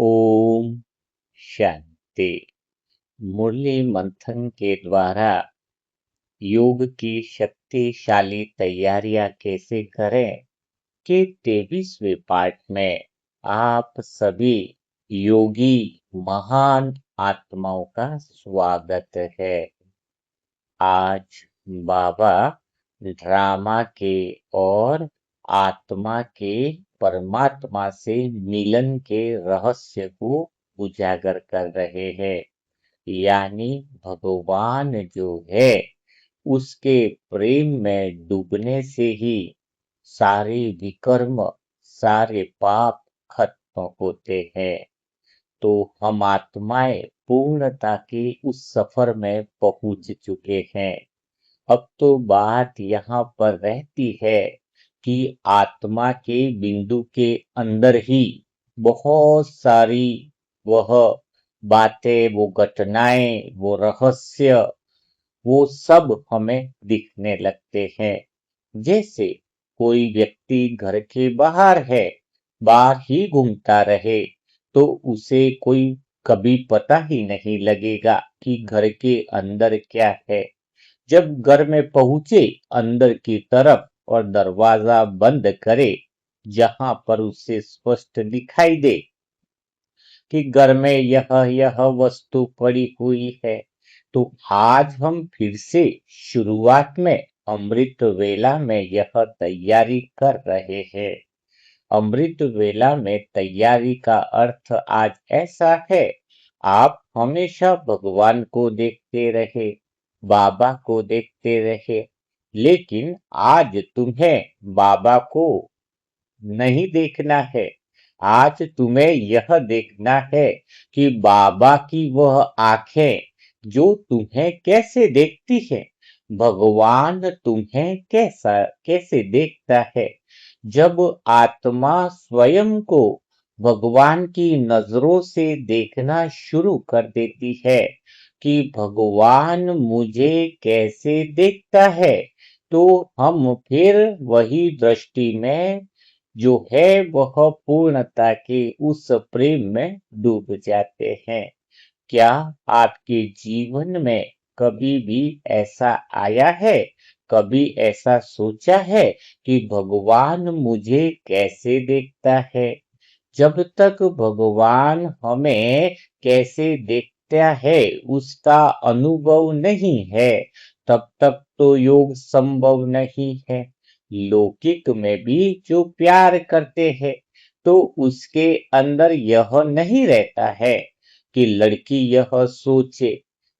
ओम शांति। मुरली मंथन के द्वारा योग की शक्तिशाली तैयारियां कैसे करें के 23वें पाठ में आप सभी योगी महान आत्माओं का स्वागत है। आज बाबा ड्रामा के और आत्मा के परमात्मा से मिलन के रहस्य को उजागर कर रहे हैं। यानी भगवान जो है उसके प्रेम में डूबने से ही सारे विकर्म, सारे पाप खत्म होते हैं। तो हम आत्माएं पूर्णता के उस सफर में पहुंच चुके हैं। अब तो बात यहाँ पर रहती है कि आत्मा के बिंदु के अंदर ही बहुत सारी वह बातें, वो घटनाएं, वो रहस्य, वो सब हमें दिखने लगते हैं। जैसे कोई व्यक्ति घर के बाहर है, बाहर ही घूमता रहे तो उसे कोई कभी पता ही नहीं लगेगा कि घर के अंदर क्या है। जब घर में पहुंचे अंदर की तरफ और दरवाजा बंद करे, जहां पर उसे स्पष्ट दिखाई दे कि घर में यह वस्तु पड़ी हुई है। तो आज हम फिर से शुरुआत में अमृत वेला में यह तैयारी कर रहे हैं। अमृत वेला में तैयारी का अर्थ आज ऐसा है, आप हमेशा भगवान को देखते रहे, बाबा को देखते रहे, लेकिन आज तुम्हें बाबा को नहीं देखना है। आज तुम्हें यह देखना है कि बाबा की वह आंखें जो तुम्हें कैसे देखती है, भगवान तुम्हें कैसे देखता है। जब आत्मा स्वयं को भगवान की नजरों से देखना शुरू कर देती है कि भगवान मुझे कैसे देखता है, तो हम फिर वही दृष्टि में जो है वह पूर्णता के उस प्रेम में डूब जाते हैं। क्या आपके जीवन में कभी भी ऐसा आया है, कभी ऐसा सोचा है कि भगवान मुझे कैसे देखता है? जब तक भगवान हमें कैसे देखता है उसका अनुभव नहीं है, तब तक तो योग संभव नहीं है। लौकिक में भी जो प्यार करते हैं तो उसके अंदर यह नहीं रहता है कि लड़की यह सोचे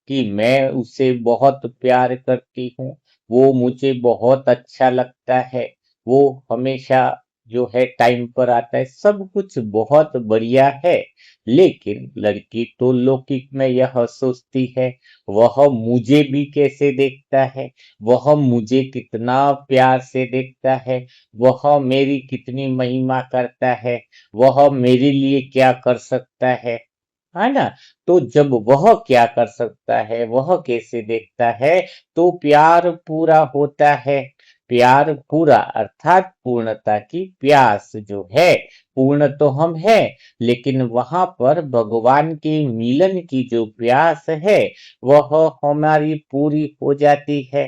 कि मैं उसे बहुत प्यार करती हूँ, वो मुझे बहुत अच्छा लगता है, वो हमेशा जो है टाइम पर आता है, सब कुछ बहुत बढ़िया है। लेकिन लड़की तो लौकिक में यह सोचती है, वह मुझे भी कैसे देखता है, वह मुझे कितना प्यार से देखता है, वह मेरी कितनी महिमा करता है, वह मेरे लिए क्या कर सकता है ना? तो जब वह क्या कर सकता है, वह कैसे देखता है, तो प्यार पूरा होता है। प्यार पूरा अर्थात पूर्णता की प्यास जो है, पूर्ण तो हम हैं, लेकिन वहां पर भगवान के मिलन की जो प्यास है, वह हमारी पूरी हो जाती है।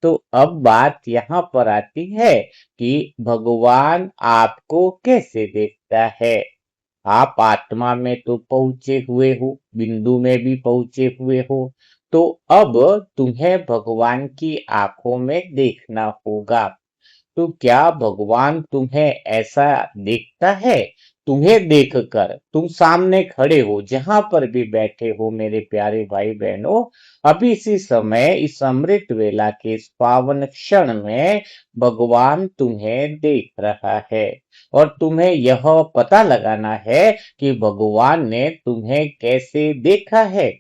तो अब बात यहाँ पर आती है कि भगवान आपको कैसे देखता है। आप आत्मा में तो पहुंचे हुए हो, बिंदु में भी पहुंचे हुए हो, तो अब तुम्हें भगवान की आंखों में देखना होगा। तो क्या भगवान तुम्हें ऐसा देखता है? तुम्हें देखकर तुम सामने खड़े हो, जहां पर भी बैठे हो मेरे प्यारे भाई बहनों, अभी इसी समय इस अमृत वेला के इस पावन क्षण में भगवान तुम्हें देख रहा है और तुम्हें यह पता लगाना है कि भगवान ने तुम्हें कैसे देखा है।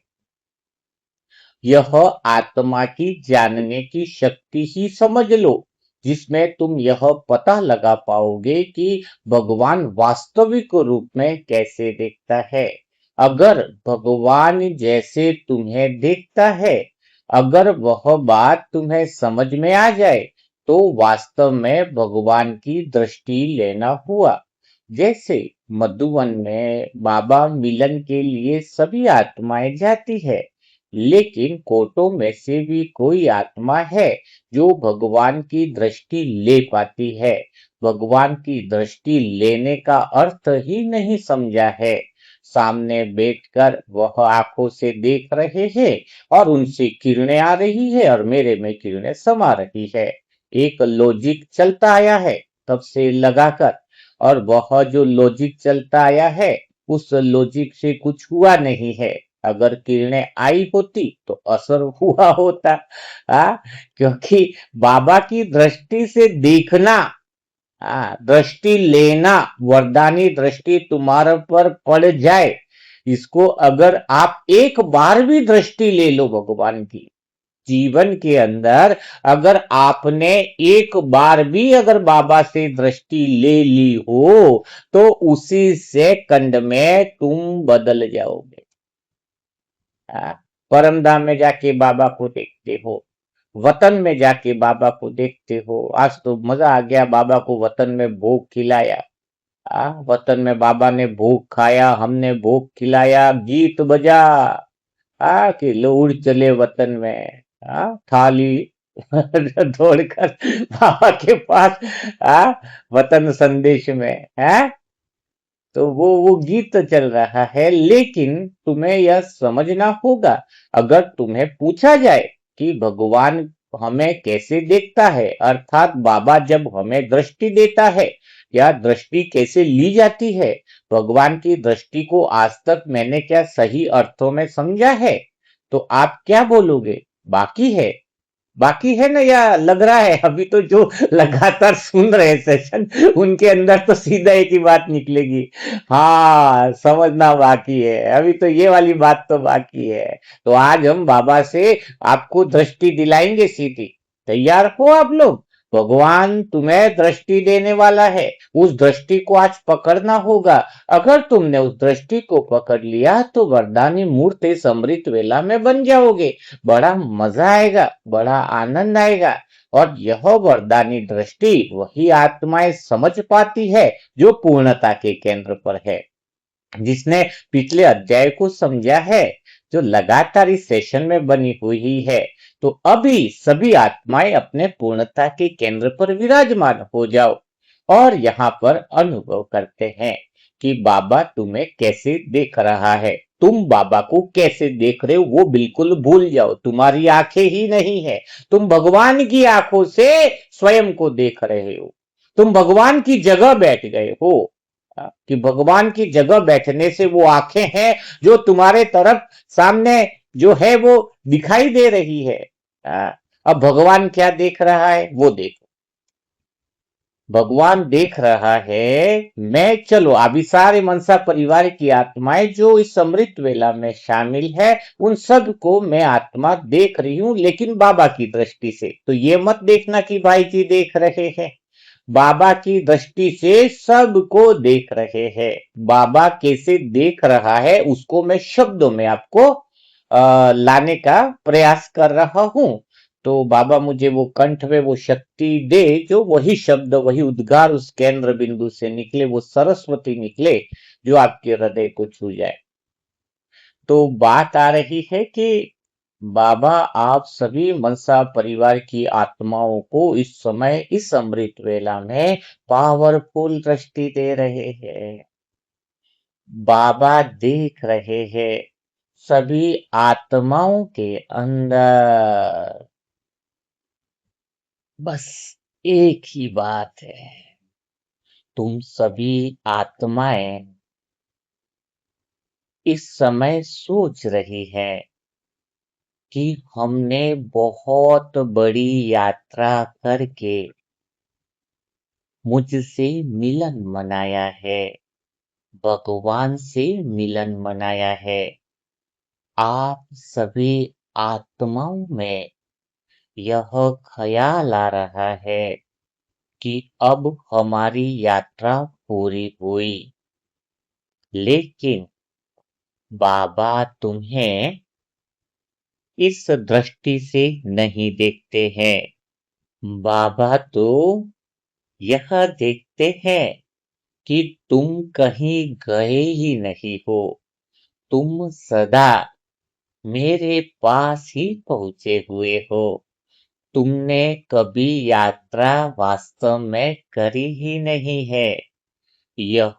यह आत्मा की जानने की शक्ति ही समझ लो, जिसमें तुम यह पता लगा पाओगे कि भगवान वास्तविक रूप में कैसे देखता है। अगर भगवान जैसे तुम्हें देखता है, अगर वह बात तुम्हें समझ में आ जाए, तो वास्तव में भगवान की दृष्टि लेना हुआ। जैसे मधुवन में बाबा मिलन के लिए सभी आत्माएं जाती है, लेकिन कोटों में से भी कोई आत्मा है जो भगवान की दृष्टि ले पाती है। भगवान की दृष्टि लेने का अर्थ ही नहीं समझा है। सामने बैठकर वह आंखों से देख रहे हैं और उनसे किरणें आ रही है और मेरे में किरणें समा रही है। एक लॉजिक चलता आया है तब से लगाकर, और वह जो लॉजिक चलता आया है उस लॉजिक से कुछ हुआ नहीं है। अगर किरणें आई होती तो असर हुआ होता। क्योंकि बाबा की दृष्टि से देखना, दृष्टि लेना, वरदानी दृष्टि तुम्हारे पर पड़ जाए, इसको अगर आप एक बार भी दृष्टि ले लो भगवान की जीवन के अंदर, अगर आपने एक बार भी अगर बाबा से दृष्टि ले ली हो तो उसी सेकंड में तुम बदल जाओगे। परमधाम में जाके बाबा को देखते हो, वतन में जाके बाबा को देखते हो। आज तो मजा आ गया, बाबा को वतन में भोग खिलाया। वतन में बाबा ने भोग खाया, हमने भोग खिलाया, गीत बजा, कि लो उड़ चले वतन में, थाली दौड़कर बाबा के पास, वतन संदेश में है। तो वो गीत तो चल रहा है, लेकिन तुम्हें यह समझना होगा, अगर तुम्हें पूछा जाए कि भगवान हमें कैसे देखता है, अर्थात बाबा जब हमें दृष्टि देता है या दृष्टि कैसे ली जाती है, भगवान की दृष्टि को आज तक मैंने क्या सही अर्थों में समझा है, तो आप क्या बोलोगे? बाकी है? बाकी है ना, या लग रहा है अभी तो जो लगातार सुन रहे हैं सेशन उनके अंदर तो सीधा एक ही बात निकलेगी, हाँ समझना बाकी है, अभी तो ये वाली बात तो बाकी है। तो आज हम बाबा से आपको दृष्टि दिलाएंगे सीधी। तैयार हो आप लोग? भगवान तुम्हें दृष्टि देने वाला है, उस दृष्टि को आज पकड़ना होगा। अगर तुमने उस दृष्टि को पकड़ लिया तो वरदानी मूर्ति समृत वेला में बन जाओगे। बड़ा मजा आएगा, बड़ा आनंद आएगा। और यह वरदानी दृष्टि वही आत्माएं समझ पाती है जो पूर्णता के केंद्र पर है, जिसने पिछले अध्याय को समझा है, जो लगातार इस सेशन में बनी हुई है। तो अभी सभी आत्माएं अपने पूर्णता के केंद्र पर विराजमान हो जाओ और यहाँ पर अनुभव करते हैं कि बाबा तुम्हें कैसे देख रहा है। तुम बाबा को कैसे देख रहे हो वो बिल्कुल भूल जाओ, तुम्हारी आंखें ही नहीं है, तुम भगवान की आंखों से स्वयं को देख रहे हो। तुम भगवान की जगह बैठ गए हो, कि भगवान की जगह बैठने से वो आंखें हैं जो तुम्हारे तरफ सामने जो है वो दिखाई दे रही है। अब भगवान क्या देख रहा है वो देखो। भगवान देख रहा है, मैं चलो अभी सारे मनसा परिवार की आत्माएं जो इस अमृत वेला में शामिल है उन सब को मैं आत्मा देख रही हूं, लेकिन बाबा की दृष्टि से। तो ये मत देखना कि भाई जी देख रहे हैं, बाबा की दृष्टि से सबको देख रहे हैं। बाबा कैसे देख रहा है उसको मैं शब्दों में आपको लाने का प्रयास कर रहा हूं। तो बाबा मुझे वो कंठ में वो शक्ति दे, जो वही शब्द वही उद्गार उस केंद्र बिंदु से निकले, वो सरस्वती निकले जो आपके हृदय को छू जाए। तो बात आ रही है कि बाबा आप सभी मनसा परिवार की आत्माओं को इस समय इस अमृत वेला में पावरफुल दृष्टि दे रहे हैं। बाबा देख रहे हैं सभी आत्माओं के अंदर। बस एक ही बात है, तुम सभी आत्माएं इस समय सोच रही है कि हमने बहुत बड़ी यात्रा करके मुझसे मिलन मनाया है, भगवान से मिलन मनाया है। आप सभी आत्माओं में यह ख्याल आ रहा है कि अब हमारी यात्रा पूरी हुई, लेकिन बाबा तुम्हें इस दृष्टि से नहीं देखते हैं। बाबा तो यह देखते हैं कि तुम कहीं गए ही नहीं हो, तुम सदा मेरे पास ही पहुंचे हुए हो। तुमने कभी यात्रा वास्तव में करी ही नहीं है। यह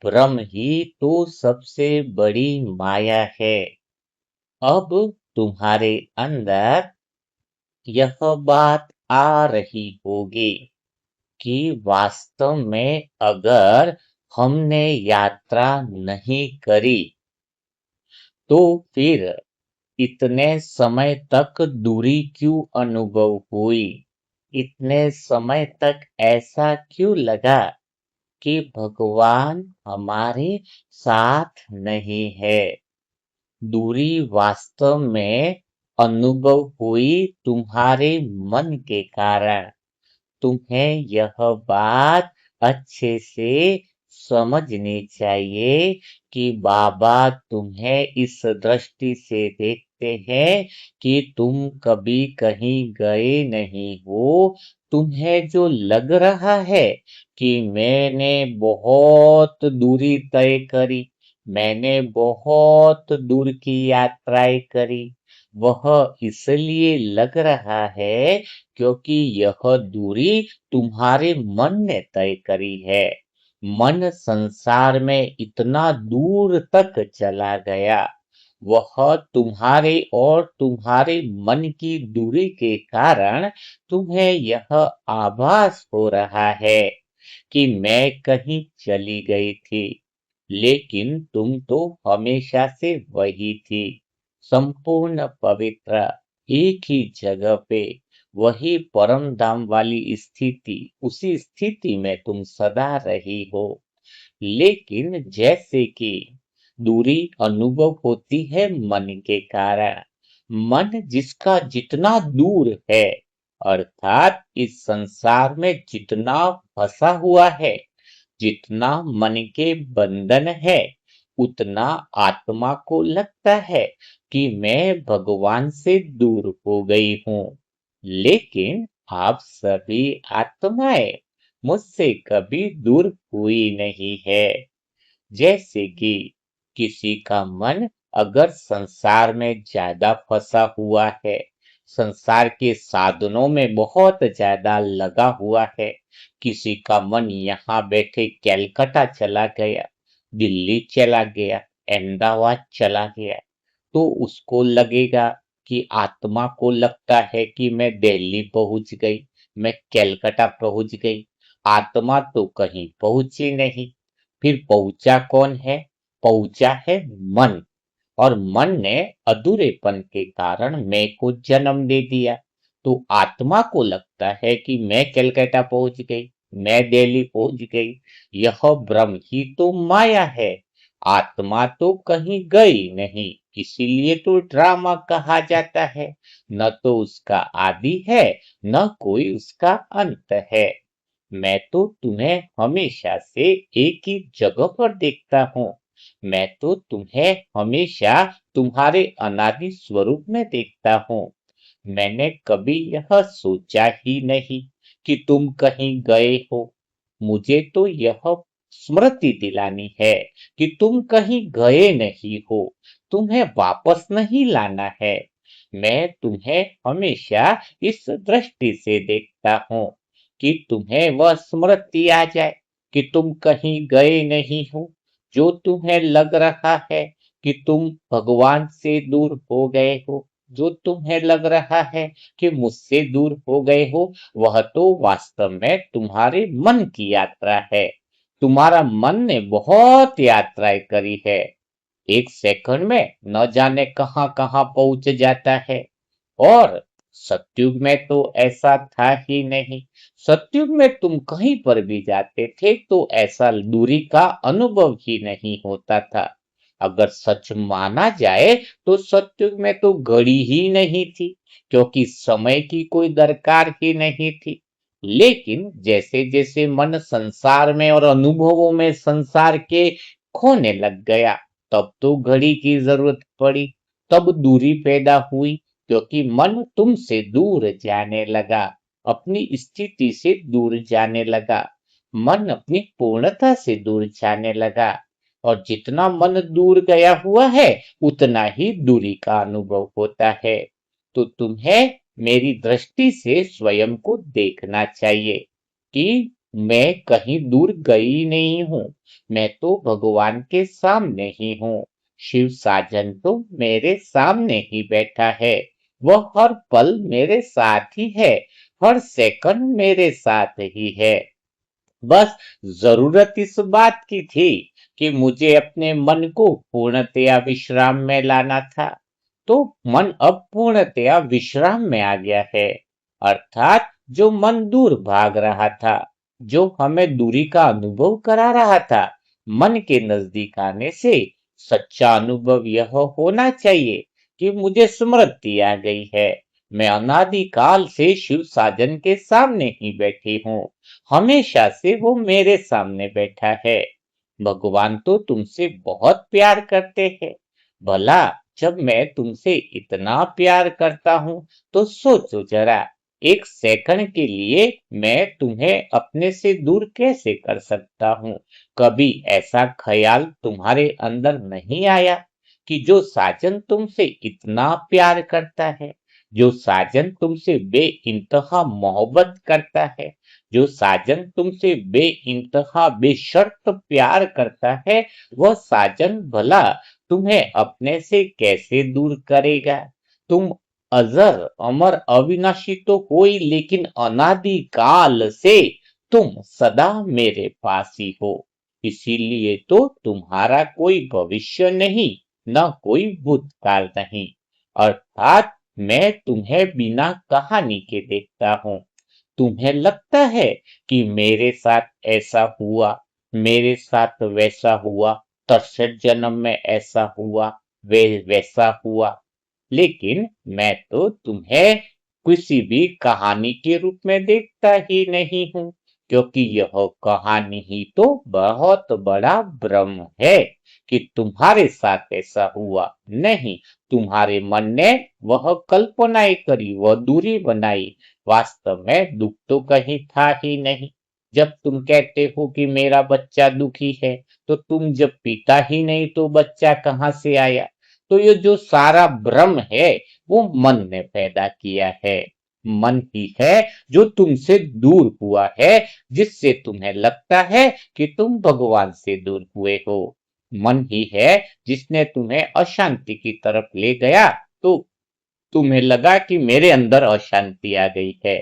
भ्रम ही तो सबसे बड़ी माया है। अब तुम्हारे अंदर यह बात आ रही होगी कि वास्तव में अगर हमने यात्रा नहीं करी तो फिर इतने समय तक दूरी क्यों अनुभव हुई? इतने समय तक ऐसा क्यों लगा कि भगवान हमारे साथ नहीं है? दूरी वास्तव में अनुभव हुई तुम्हारे मन के कारण। तुम्हें यह बात अच्छे से समझनी चाहिए कि बाबा तुम्हें इस दृष्टि से देखते हैं कि तुम कभी कहीं गए नहीं हो। तुम्हें जो लग रहा है कि मैंने बहुत दूरी तय करी, मैंने बहुत दूर की यात्राएं करी, वह इसलिए लग रहा है क्योंकि यह दूरी तुम्हारे मन ने तय करी है। मन संसार में इतना दूर तक चला गया, वह तुम्हारे और तुम्हारे मन की दूरी के कारण तुम्हें यह आभास हो रहा है कि मैं कहीं चली गई थी, लेकिन तुम तो हमेशा से वही थी, संपूर्ण पवित्र, एक ही जगह पे, वही परम धाम वाली स्थिति, उसी स्थिति में तुम सदा रही हो। लेकिन जैसे कि दूरी अनुभव होती है मन के कारण, मन जिसका जितना दूर है, अर्थात इस संसार में जितना फंसा हुआ है, जितना मन के बंधन है, उतना आत्मा को लगता है कि मैं भगवान से दूर हो गई हूँ। लेकिन आप सभी आत्माएं मुझसे कभी दूर हुई नहीं है। जैसे कि किसी का मन अगर संसार में ज्यादा फंसा हुआ है, संसार के साधनों में बहुत ज्यादा लगा हुआ है, किसी का मन यहाँ बैठे कैलकाटा चला गया, दिल्ली चला गया, अहमदाबाद चला गया, तो उसको लगेगा कि आत्मा को लगता है कि मैं दिल्ली पहुंच गई, मैं कैलकाटा पहुंच गई। आत्मा तो कहीं पहुंची नहीं। फिर पहुंचा कौन है? पहुंचा है मन। और मन ने अधूरेपन के कारण मैं को जन्म दे दिया। तो आत्मा को लगता है कि मैं कलकत्ता पहुंच गई, मैं दिल्ली पहुंच गई। यह भ्रम ही तो माया है। आत्मा तो कहीं गई नहीं, इसीलिए तो ड्रामा कहा जाता है। न तो उसका आदि है, न कोई उसका अंत है। मैं तो तुम्हें हमेशा से एक ही जगह पर देखता हूँ। मैं तो तुम्हें हमेशा तुम्हारे अनादि स्वरूप में देखता हूँ। मैंने कभी यह सोचा ही नहीं कि तुम कहीं गए हो। मुझे तो यह स्मृति दिलानी है कि तुम कहीं गए नहीं हो, तुम्हें वापस नहीं लाना है। मैं तुम्हें हमेशा इस दृष्टि से देखता हूँ कि तुम्हें वह स्मृति आ जाए कि तुम कहीं गए नहीं हो। जो तुम्हें लग रहा है कि तुम भगवान से दूर हो गए हो, जो तुम्हें लग रहा है कि मुझसे दूर हो गए हो, वह तो वास्तव में तुम्हारे मन की यात्रा है। तुम्हारा मन ने बहुत यात्राएं करी है। एक सेकंड में न जाने कहां कहां पहुंच जाता है। और सतयुग में तो ऐसा था ही नहीं। सतयुग में तुम कहीं पर भी जाते थे तो ऐसा दूरी का अनुभव ही नहीं होता था। अगर सच माना जाए तो सतयुग में तो घड़ी ही नहीं थी, क्योंकि समय की कोई दरकार ही नहीं थी। लेकिन जैसे जैसे मन संसार में और अनुभवों में संसार के खोने लग गया, तब तो घड़ी की जरूरत पड़ी, तब दूरी पैदा हुई, क्योंकि मन तुमसे दूर जाने लगा, अपनी स्थिति से दूर जाने लगा। मन अपनी पूर्णता से दूर जाने लगा और जितना मन दूर गया हुआ है उतना ही दूरी का अनुभव होता है। तो तुम्हें मेरी दृष्टि से स्वयं को देखना चाहिए कि मैं कहीं दूर गई नहीं हूँ। मैं तो भगवान के सामने ही हूँ। शिव साजन तो मेरे सामने ही बैठा है। वह हर पल मेरे साथ ही है, हर सेकंड मेरे साथ ही है। बस जरूरत इस बात की थी कि मुझे अपने मन को पूर्णतया विश्राम में लाना था। तो मन अब पूर्णतया विश्राम में आ गया है। अर्थात जो मन दूर भाग रहा था, जो हमें दूरी का अनुभव करा रहा था, मन के नजदीक आने से सच्चा अनुभव यह होना चाहिए कि मुझे स्मृति आ गई है। मैं अनादिकाल से शिव साजन के सामने ही बैठी हूँ। हमेशा से वो मेरे सामने बैठा है। भगवान तो तुमसे बहुत प्यार करते हैं। भला जब मैं तुमसे इतना प्यार करता हूँ तो सोचो जरा, एक सेकंड के लिए मैं तुम्हें अपने से दूर कैसे कर सकता हूँ? कभी ऐसा ख्याल तुम्हारे अंदर नहीं आया कि जो साजन तुमसे इतना प्यार करता है, जो साजन तुमसे बेइंतहा मोहब्बत करता है, जो साजन तुमसे बेइंतहा बेशर्त प्यार करता है, वह साजन भला तुम्हें अपने से कैसे दूर करेगा? तुम अजर अमर अविनाशी तो हो ही, लेकिन अनादि काल से तुम सदा मेरे पास ही हो। इसीलिए तो तुम्हारा कोई भविष्य नहीं, न कोई भूतकाल नहीं। अर्थात मैं तुम्हें बिना कहानी के देखता हूँ। तुम्हें लगता है कि मेरे साथ ऐसा हुआ, मेरे साथ वैसा हुआ, तरसठ जन्म में ऐसा हुआ, वे वैसा हुआ, लेकिन मैं तो तुम्हें किसी भी कहानी के रूप में देखता ही नहीं हूँ, क्योंकि यह कहानी ही तो बहुत बड़ा भ्रम है कि तुम्हारे साथ ऐसा हुआ। नहीं, तुम्हारे मन ने वह कल्पनाएं करी, वह दूरी बनाई। वास्तव में दुख तो कहीं था ही नहीं। जब तुम कहते हो कि मेरा बच्चा दुखी है, तो तुम जब पिता ही नहीं तो बच्चा कहाँ से आया? तो ये जो सारा भ्रम है वो मन ने पैदा किया है। मन ही है जो तुमसे दूर हुआ है, जिससे तुम्हें लगता है कि तुम भगवान से दूर हुए हो। मन ही है जिसने तुम्हें अशांति की तरफ ले गया, तो तुम्हें लगा कि मेरे अंदर अशांति आ गई है।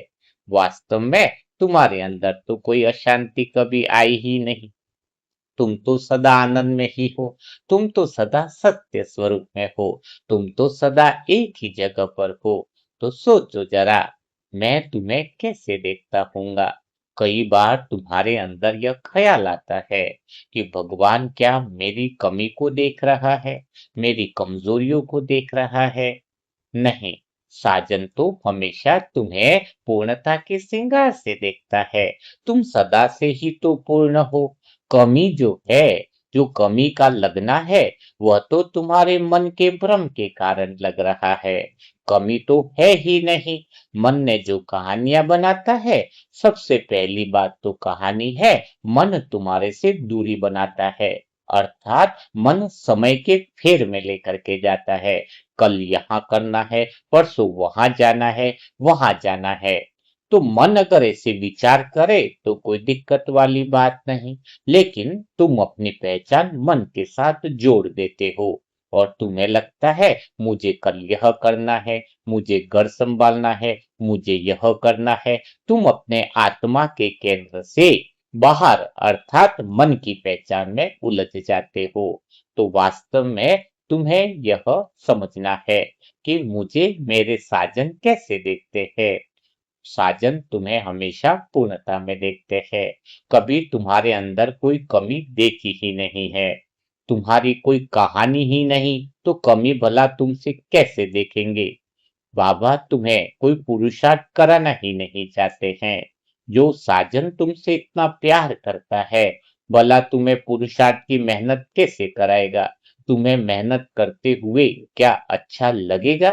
वास्तव में तुम्हारे अंदर तो कोई अशांति कभी आई ही नहीं। तुम तो सदा आनंद में ही हो। तुम तो सदा सत्य स्वरूप में हो। तुम तो सदा एक ही जगह पर हो। तो सोचो जरा, मैं तुम्हें कैसे देखता हूँगा? कई बार तुम्हारे अंदर यह ख्याल आता है कि भगवान क्या मेरी कमी को देख रहा है, मेरी कमजोरियों को देख रहा है? नहीं, साजन तो हमेशा तुम्हें पूर्णता के श्रृंगार से देखता है। तुम सदा से ही तो पूर्ण हो। कमी जो है, जो कमी का लगना है, वह तो तुम्हारे मन के भ्रम के कारण लग रहा है। कमी तो है ही नहीं। मन ने जो कहानियां बनाता है, सबसे पहली बात तो कहानी है, मन तुम्हारे से दूरी बनाता है। अर्थात मन समय के फेर में लेकर के जाता है। कल यहाँ करना है, परसों वहां जाना है, वहां जाना है। तो मन अगर ऐसे विचार करे तो कोई दिक्कत वाली बात नहीं, लेकिन तुम अपनी पहचान मन के साथ जोड़ देते हो और तुम्हें लगता है मुझे कल यह करना है, मुझे घर संभालना है, मुझे यह करना है। तुम अपने आत्मा के केंद्र से बाहर अर्थात मन की पहचान में उलझ जाते हो। तो वास्तव में तुम्हें यह समझना है कि मुझे मेरे साजन कैसे देखते हैं। साजन तुम्हें हमेशा पूर्णता में देखते हैं। कभी तुम्हारे अंदर कोई कमी देखी ही नहीं है। तुम्हारी कोई कहानी ही नहीं तो कमी भला तुमसे कैसे देखेंगे? बाबा तुम्हें कोई पुरुषार्थ कराना ही नहीं चाहते हैं। जो साजन तुमसे इतना प्यार करता है, भला तुम्हें पुरुषार्थ की मेहनत कैसे कराएगा? तुम्हें मेहनत करते हुए क्या अच्छा लगेगा?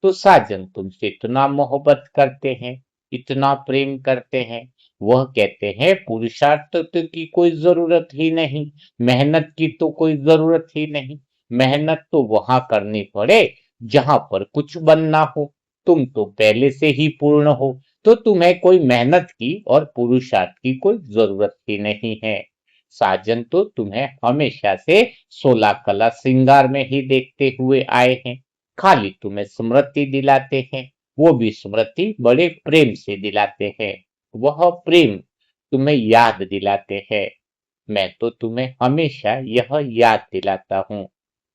तो साजन तुमसे इतना मोहब्बत करते हैं, इतना प्रेम करते हैं, वह कहते हैं पुरुषार्थ तो की कोई जरूरत ही नहीं, मेहनत की तो कोई जरूरत ही नहीं। मेहनत तो वहां करनी पड़े जहां पर कुछ बनना हो। तुम तो पहले से ही पूर्ण हो, तो तुम्हें कोई मेहनत की और पुरुषार्थ की कोई जरूरत ही नहीं है। साजन तो तुम्हें हमेशा से 16 कला श्रृंगार में ही देखते हुए आए हैं। खाली तुम्हें स्मृति दिलाते हैं, वो भी स्मृति बड़े प्रेम से दिलाते हैं। वह प्रेम तुम्हें याद दिलाते हैं। मैं तो तुम्हें हमेशा यह याद दिलाता हूँ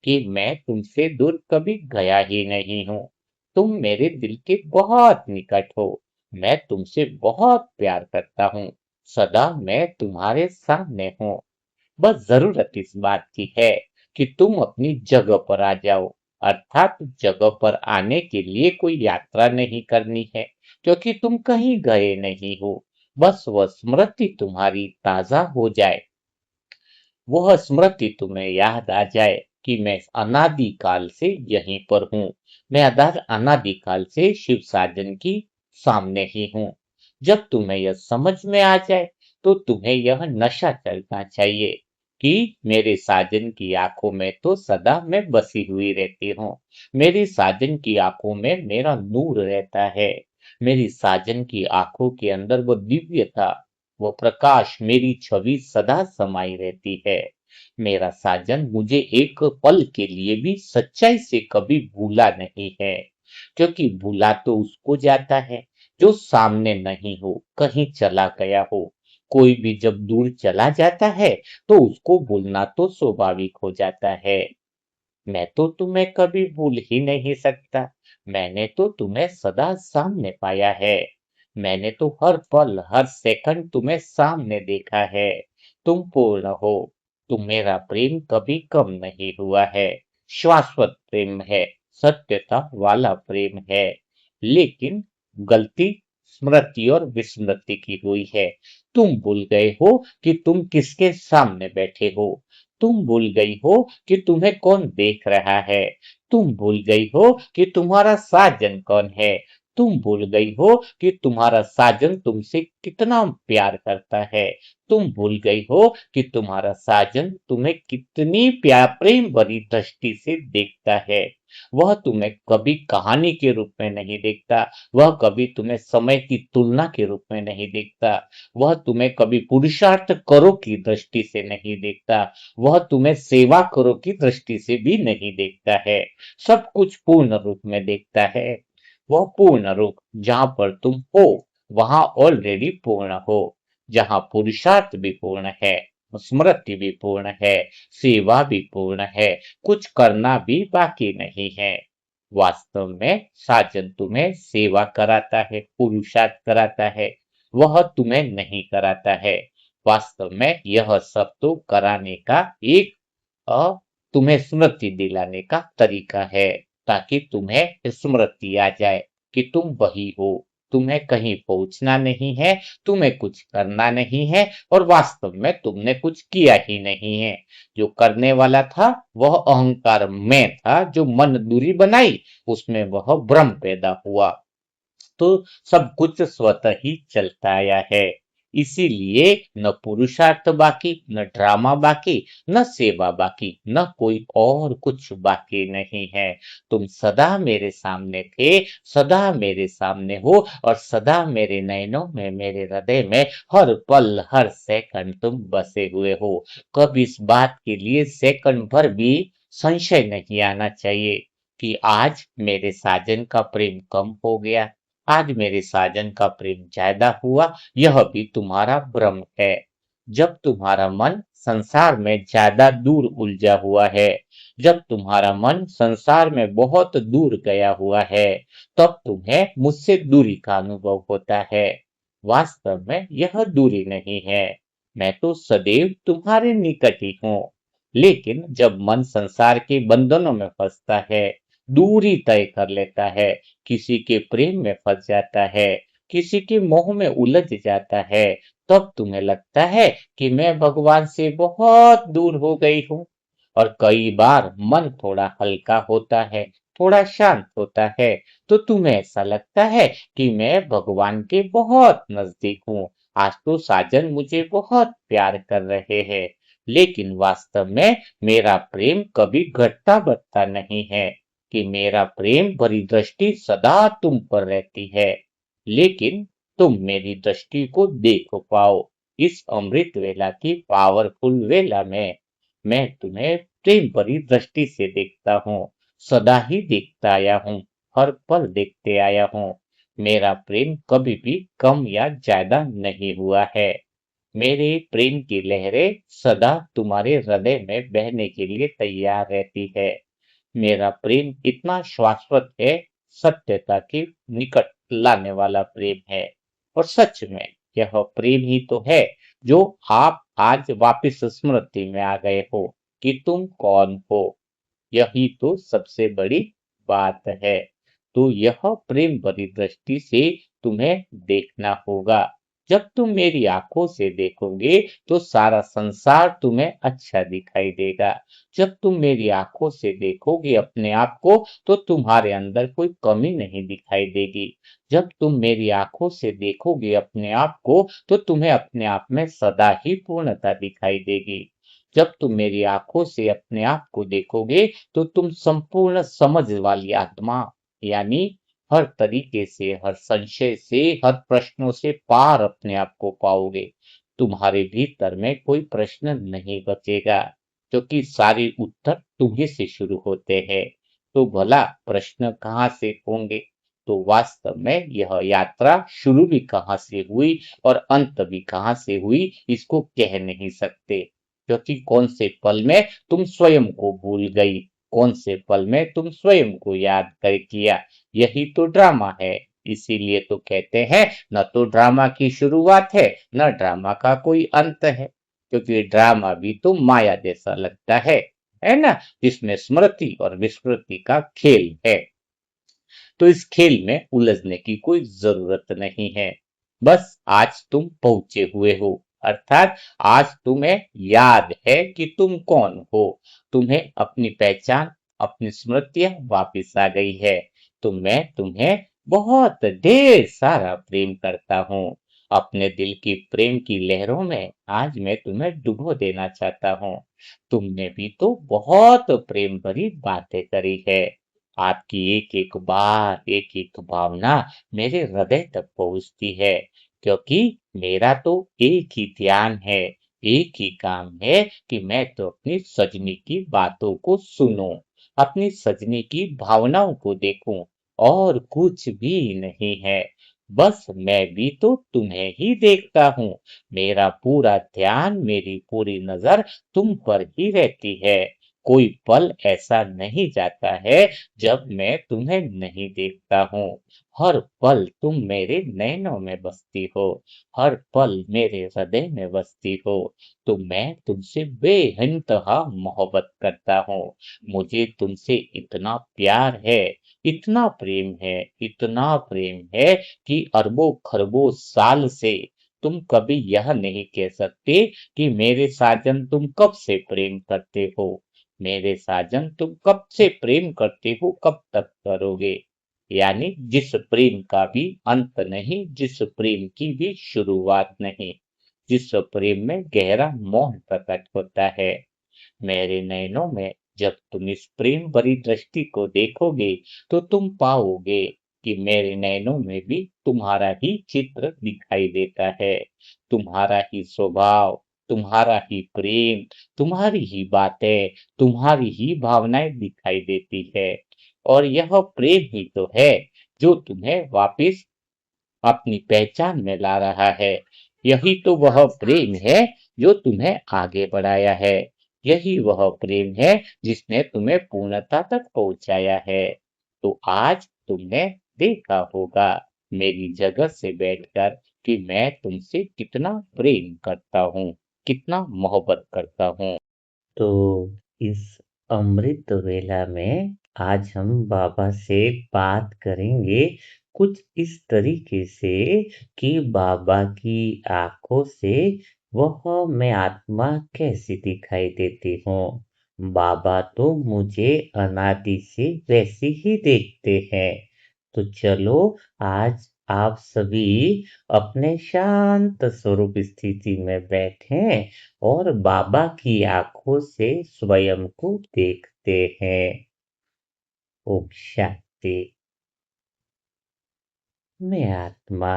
कि मैं तुमसे दूर कभी गया ही नहीं हूँ। तुम मेरे दिल के बहुत निकट हो। मैं तुमसे बहुत प्यार करता हूँ। सदा मैं तुम्हारे सामने हूँ। बस जरूरत इस बात की है कि तुम अपनी जगह पर आ जाओ। अर्थात जगह पर आने के लिए कोई यात्रा नहीं करनी है, क्योंकि तुम कहीं गए नहीं हो। बस वह स्मृति तुम्हारी ताजा हो जाए, वह स्मृति तुम्हें याद आ जाए कि मैं अनादिकाल से यहीं पर हूँ। मैं अनादिकाल से शिव साजन की सामने ही हूँ। जब तुम्हें यह समझ में आ जाए, तो तुम्हें यह नशा चढ़ना चाहिए कि मेरे साजन की आंखों में तो सदा मैं बसी हुई रहती हूँ। मेरी साजन की आंखों में मेरा नूर रहता है। मेरी साजन की आंखों के अंदर वो दिव्यता, वो प्रकाश, मेरी छवि सदा समाई रहती है। मेरा साजन मुझे एक पल के लिए भी सच्चाई से कभी भूला नहीं है, क्योंकि भूला तो उसको जाता है जो सामने नहीं हो, कहीं चला गया हो। कोई भी जब दूर चला जाता है, तो उसको भूलना तो स्वाभाविक हो जाता है। मैं तो तुम्हें कभी भूल ही नहीं सकता। मैंने तो तुम्हें सदा सामने पाया है। मैंने तो हर पल, हर सेकंड तुम्हें सामने देखा है। तुम पूर्ण हो। तुम मेरा प्रेम कभी कम नहीं हुआ है। शाश्वत प्रेम है, सत्यता वाला प्रेम है। लेकिन गलती स्मृति और विस्मृति की हुई है। तुम भूल गए हो कि तुम किसके सामने बैठे हो। तुम भूल गई हो कि तुम्हें कौन देख रहा है। तुम भूल गई हो कि तुम्हारा साजन कौन है। तुम भूल गई हो कि तुम्हारा साजन तुमसे कितना प्यार करता है। तुम भूल गई हो कि तुम्हारा साजन तुम्हें कितनी प्यार प्रेम भरी दृष्टि से देखता है। वह तुम्हें कभी कहानी के रूप में नहीं देखता। वह कभी तुम्हें समय की तुलना के रूप में नहीं देखता। वह तुम्हें कभी पुरुषार्थ करो की दृष्टि से नहीं देखता। वह तुम्हें सेवा करो की दृष्टि से भी नहीं देखता है। सब कुछ पूर्ण रूप में देखता है। वह पूर्ण रूप जहां पर तुम हो, वहां ऑलरेडी पूर्ण हो। जहां पुरुषार्थ भी पूर्ण है, स्मृति भी पूर्ण है, सेवा भी पूर्ण है, कुछ करना भी बाकी नहीं है। वास्तव में साजन तुम्हें सेवा कराता है, पुरुषार्थ कराता है, वह तुम्हें नहीं कराता है। वास्तव में यह सब तो कराने का एक अ, तुम्हें स्मृति दिलाने का तरीका है, ताकि तुम्हें स्मृति आ जाए कि तुम वही हो। तुम्हें कहीं पहुंचना नहीं है, तुम्हें कुछ करना नहीं है, और वास्तव में तुमने कुछ किया ही नहीं है। जो करने वाला था वह अहंकार में था, जो मन दूरी बनाई उसमें वह भ्रम पैदा हुआ। तो सब कुछ स्वतः ही चलता आया है। इसीलिए न पुरुषार्थ बाकी, न ड्रामा बाकी, न सेवा बाकी, न कोई और कुछ बाकी नहीं है। तुम सदा मेरे सामने थे, सदा मेरे सामने हो, और सदा मेरे नयनों में, मेरे हृदय में हर पल, हर सेकंड तुम बसे हुए हो। कब इस बात के लिए सेकंड भर भी संशय नहीं आना चाहिए कि आज मेरे साजन का प्रेम कम हो गया, आज मेरे साजन का प्रेम ज्यादा हुआ। यह भी तुम्हारा भ्रम है। जब तुम्हारा मन संसार में ज्यादा दूर उलझा हुआ है, जब तुम्हारा मन संसार में बहुत दूर गया हुआ है, तब तुम्हें मुझसे दूरी का अनुभव होता है। वास्तव में यह दूरी नहीं है। मैं तो सदैव तुम्हारे निकट ही हूँ। लेकिन जब मन संसार के बंधनों में फंसता है, दूरी तय कर लेता है, किसी के प्रेम में फंस जाता है, किसी के मोह में उलझ जाता है, तब तुम्हें लगता है कि मैं भगवान से बहुत दूर हो गई हूँ। और कई बार मन थोड़ा हल्का होता है, थोड़ा शांत होता है, तो तुम्हें ऐसा लगता है कि मैं भगवान के बहुत नजदीक हूँ। आज तो साजन मुझे बहुत प्यार कर रहे हैं, लेकिन वास्तव में मेरा प्रेम कभी घटता बढ़ता नहीं है, कि मेरा प्रेम भरी दृष्टि सदा तुम पर रहती है। लेकिन तुम मेरी दृष्टि को देख पाओ, इस अमृत वेला की पावरफुल वेला में मैं तुम्हें प्रेम भरी दृष्टि से देखता हूँ, सदा ही देखता आया हूँ, हर पल देखते आया हूँ। मेरा प्रेम कभी भी कम या ज्यादा नहीं हुआ है। मेरे प्रेम की लहरें सदा तुम्हारे हृदय में बहने के लिए तैयार रहती है। मेरा प्रेम इतना शाश्वत है, सत्यता के निकट लाने वाला प्रेम है। और सच में यह प्रेम ही तो है जो आप आज वापस स्मृति में आ गए हो कि तुम कौन हो। यही तो सबसे बड़ी बात है। तो यह प्रेम भरी दृष्टि से तुम्हें देखना होगा। जब तुम मेरी आंखों से देखोगे तो सारा संसार तुम्हें अच्छा दिखाई देगा। जब तुम मेरी आंखों से देखोगे अपने आप को तो तुम्हारे अंदर कोई कमी नहीं दिखाई देगी। जब तुम मेरी आंखों से देखोगे अपने आप को तो तुम्हें अपने आप में सदा ही पूर्णता दिखाई देगी। जब तुम मेरी आंखों से अपने आप को देखोगे तो तुम संपूर्ण समझ वाली आत्मा, यानी हर तरीके से, हर संशय से, हर प्रश्नों से पार अपने आप को पाओगे। तुम्हारे भीतर में कोई प्रश्न नहीं बचेगा, क्योंकि सारे उत्तर तुम्ही से शुरू होते हैं। तो भला प्रश्न कहाँ से होंगे? तो वास्तव में यह यात्रा शुरू भी कहाँ से हुई और अंत भी कहाँ से हुई, इसको कह नहीं सकते। क्योंकि कौन से पल में तुम स्वयं को भूल गई, कौन से पल में तुम स्वयं को याद कर किया, यही तो ड्रामा है। इसीलिए तो कहते हैं न तो ड्रामा की शुरुआत है, न ड्रामा का कोई अंत है। क्योंकि ड्रामा भी तो माया जैसा लगता है ना, जिसमें स्मृति और विस्मृति का खेल है। तो इस खेल में उलझने की कोई जरूरत नहीं है। बस आज तुम पहुंचे हुए हो, अर्थात आज तुम्हें याद है कि तुम कौन हो। तुम्हें अपनी पहचान, अपनी स्मृतियां वापिस आ गई है। तो मैं तुम्हें बहुत ढेर सारा प्रेम करता हूँ। अपने दिल की प्रेम की लहरों में आज मैं तुम्हें डुबो देना चाहता हूँ। तुमने भी तो बहुत प्रेम भरी बातें करी है। आपकी एक एक बात, एक एक भावना मेरे हृदय तक पहुंचती है, क्योंकि मेरा तो एक ही ध्यान है, एक ही काम है कि मैं तो अपनी सजनी की बातों को सुनूं, अपनी सजनी की भावनाओं को देखूं, और कुछ भी नहीं है। बस मैं भी तो तुम्हें ही देखता हूँ। मेरा पूरा ध्यान, मेरी पूरी नजर तुम पर ही रहती है। कोई पल ऐसा नहीं जाता है जब मैं तुम्हें नहीं देखता हूँ। हर पल तुम मेरे नैनों में बसती हो, हर पल मेरे हृदय में बसती हो। तो मैं तुमसे बेइंतहा मोहब्बत करता हूँ। मुझे तुमसे इतना प्यार है, इतना प्रेम है, इतना प्रेम है कि अरबों खरबों साल से तुम कभी यह नहीं कह सकते कि मेरे साजन तुम कब से प्रेम करते हो। मेरे साजन तुम कब से प्रेम करते हो, कब तक करोगे? यानी जिस प्रेम का भी अंत नहीं, जिस प्रेम की भी शुरुआत नहीं, जिस प्रेम में गहरा मोह प्रकट होता है। मेरे नैनों में जब तुम इस प्रेम भरी दृष्टि को देखोगे तो तुम पाओगे कि मेरे नैनों में भी तुम्हारा ही चित्र दिखाई देता है। तुम्हारा ही स्वभाव, तुम्हारा ही प्रेम, तुम्हारी ही बातें, तुम्हारी ही भावनाएं दिखाई देती है। और यह प्रेम ही तो है जो तुम्हें वापिस अपनी पहचान में ला रहा है। यही तो वह प्रेम है जो तुम्हें आगे बढ़ाया है। यही वह प्रेम है जिसने तुम्हें पूर्णता तक पहुंचाया है। तो आज तुमने देखा होगा मेरी जगह से बैठकर कि मैं तुमसे कितना प्रेम करता हूँ, कितना मोहब्बत करता हूँ। तो इस अमृत वेला में आज हम बाबा से बात करेंगे कुछ इस तरीके से कि बाबा की आंखों से वह मैं आत्मा कैसी दिखाई देती हूँ। बाबा तो मुझे अनादि से वैसी ही देखते हैं। तो चलो आज आप सभी अपने शांत स्वरूप स्थिति में बैठें और बाबा की आंखों से स्वयं को देखते हैं। ओम शांति। मैं आत्मा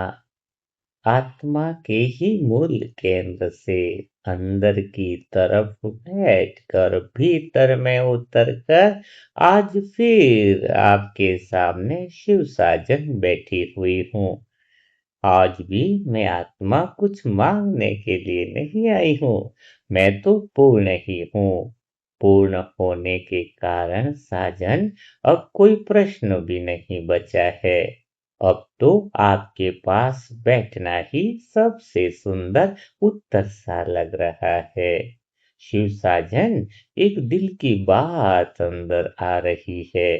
आत्मा के ही मूल केंद्र से अंदर की तरफ बैठकर भीतर में उतरकर आज फिर आपके सामने शिव साजन बैठी हुई हूँ। आज भी मैं आत्मा कुछ मांगने के लिए नहीं आई हूँ। मैं तो पूर्ण ही हूँ। पूर्ण होने के कारण साजन अब कोई प्रश्न भी नहीं बचा है। अब तो आपके पास बैठना ही सबसे सुंदर उत्तर सा लग रहा है। शिव साजन, एक दिल की बात अंदर आ रही है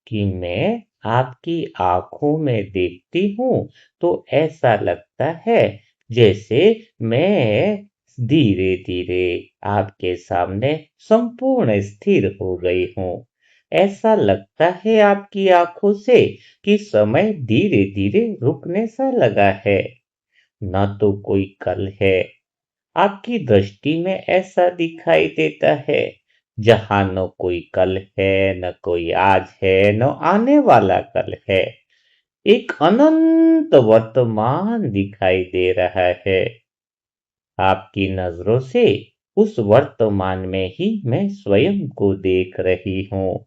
कि मैं आपकी आंखों में देखती हूँ तो ऐसा लगता है जैसे मैं धीरे धीरे आपके सामने संपूर्ण स्थिर हो गई हूँ। ऐसा लगता है आपकी आंखों से कि समय धीरे धीरे रुकने सा लगा है। न तो कोई कल है, आपकी दृष्टि में ऐसा दिखाई देता है। जहां न कोई कल है, न कोई आज है, न आने वाला कल है। एक अनंत वर्तमान दिखाई दे रहा है। आपकी नजरों से उस वर्तमान में ही मैं स्वयं को देख रही हूँ।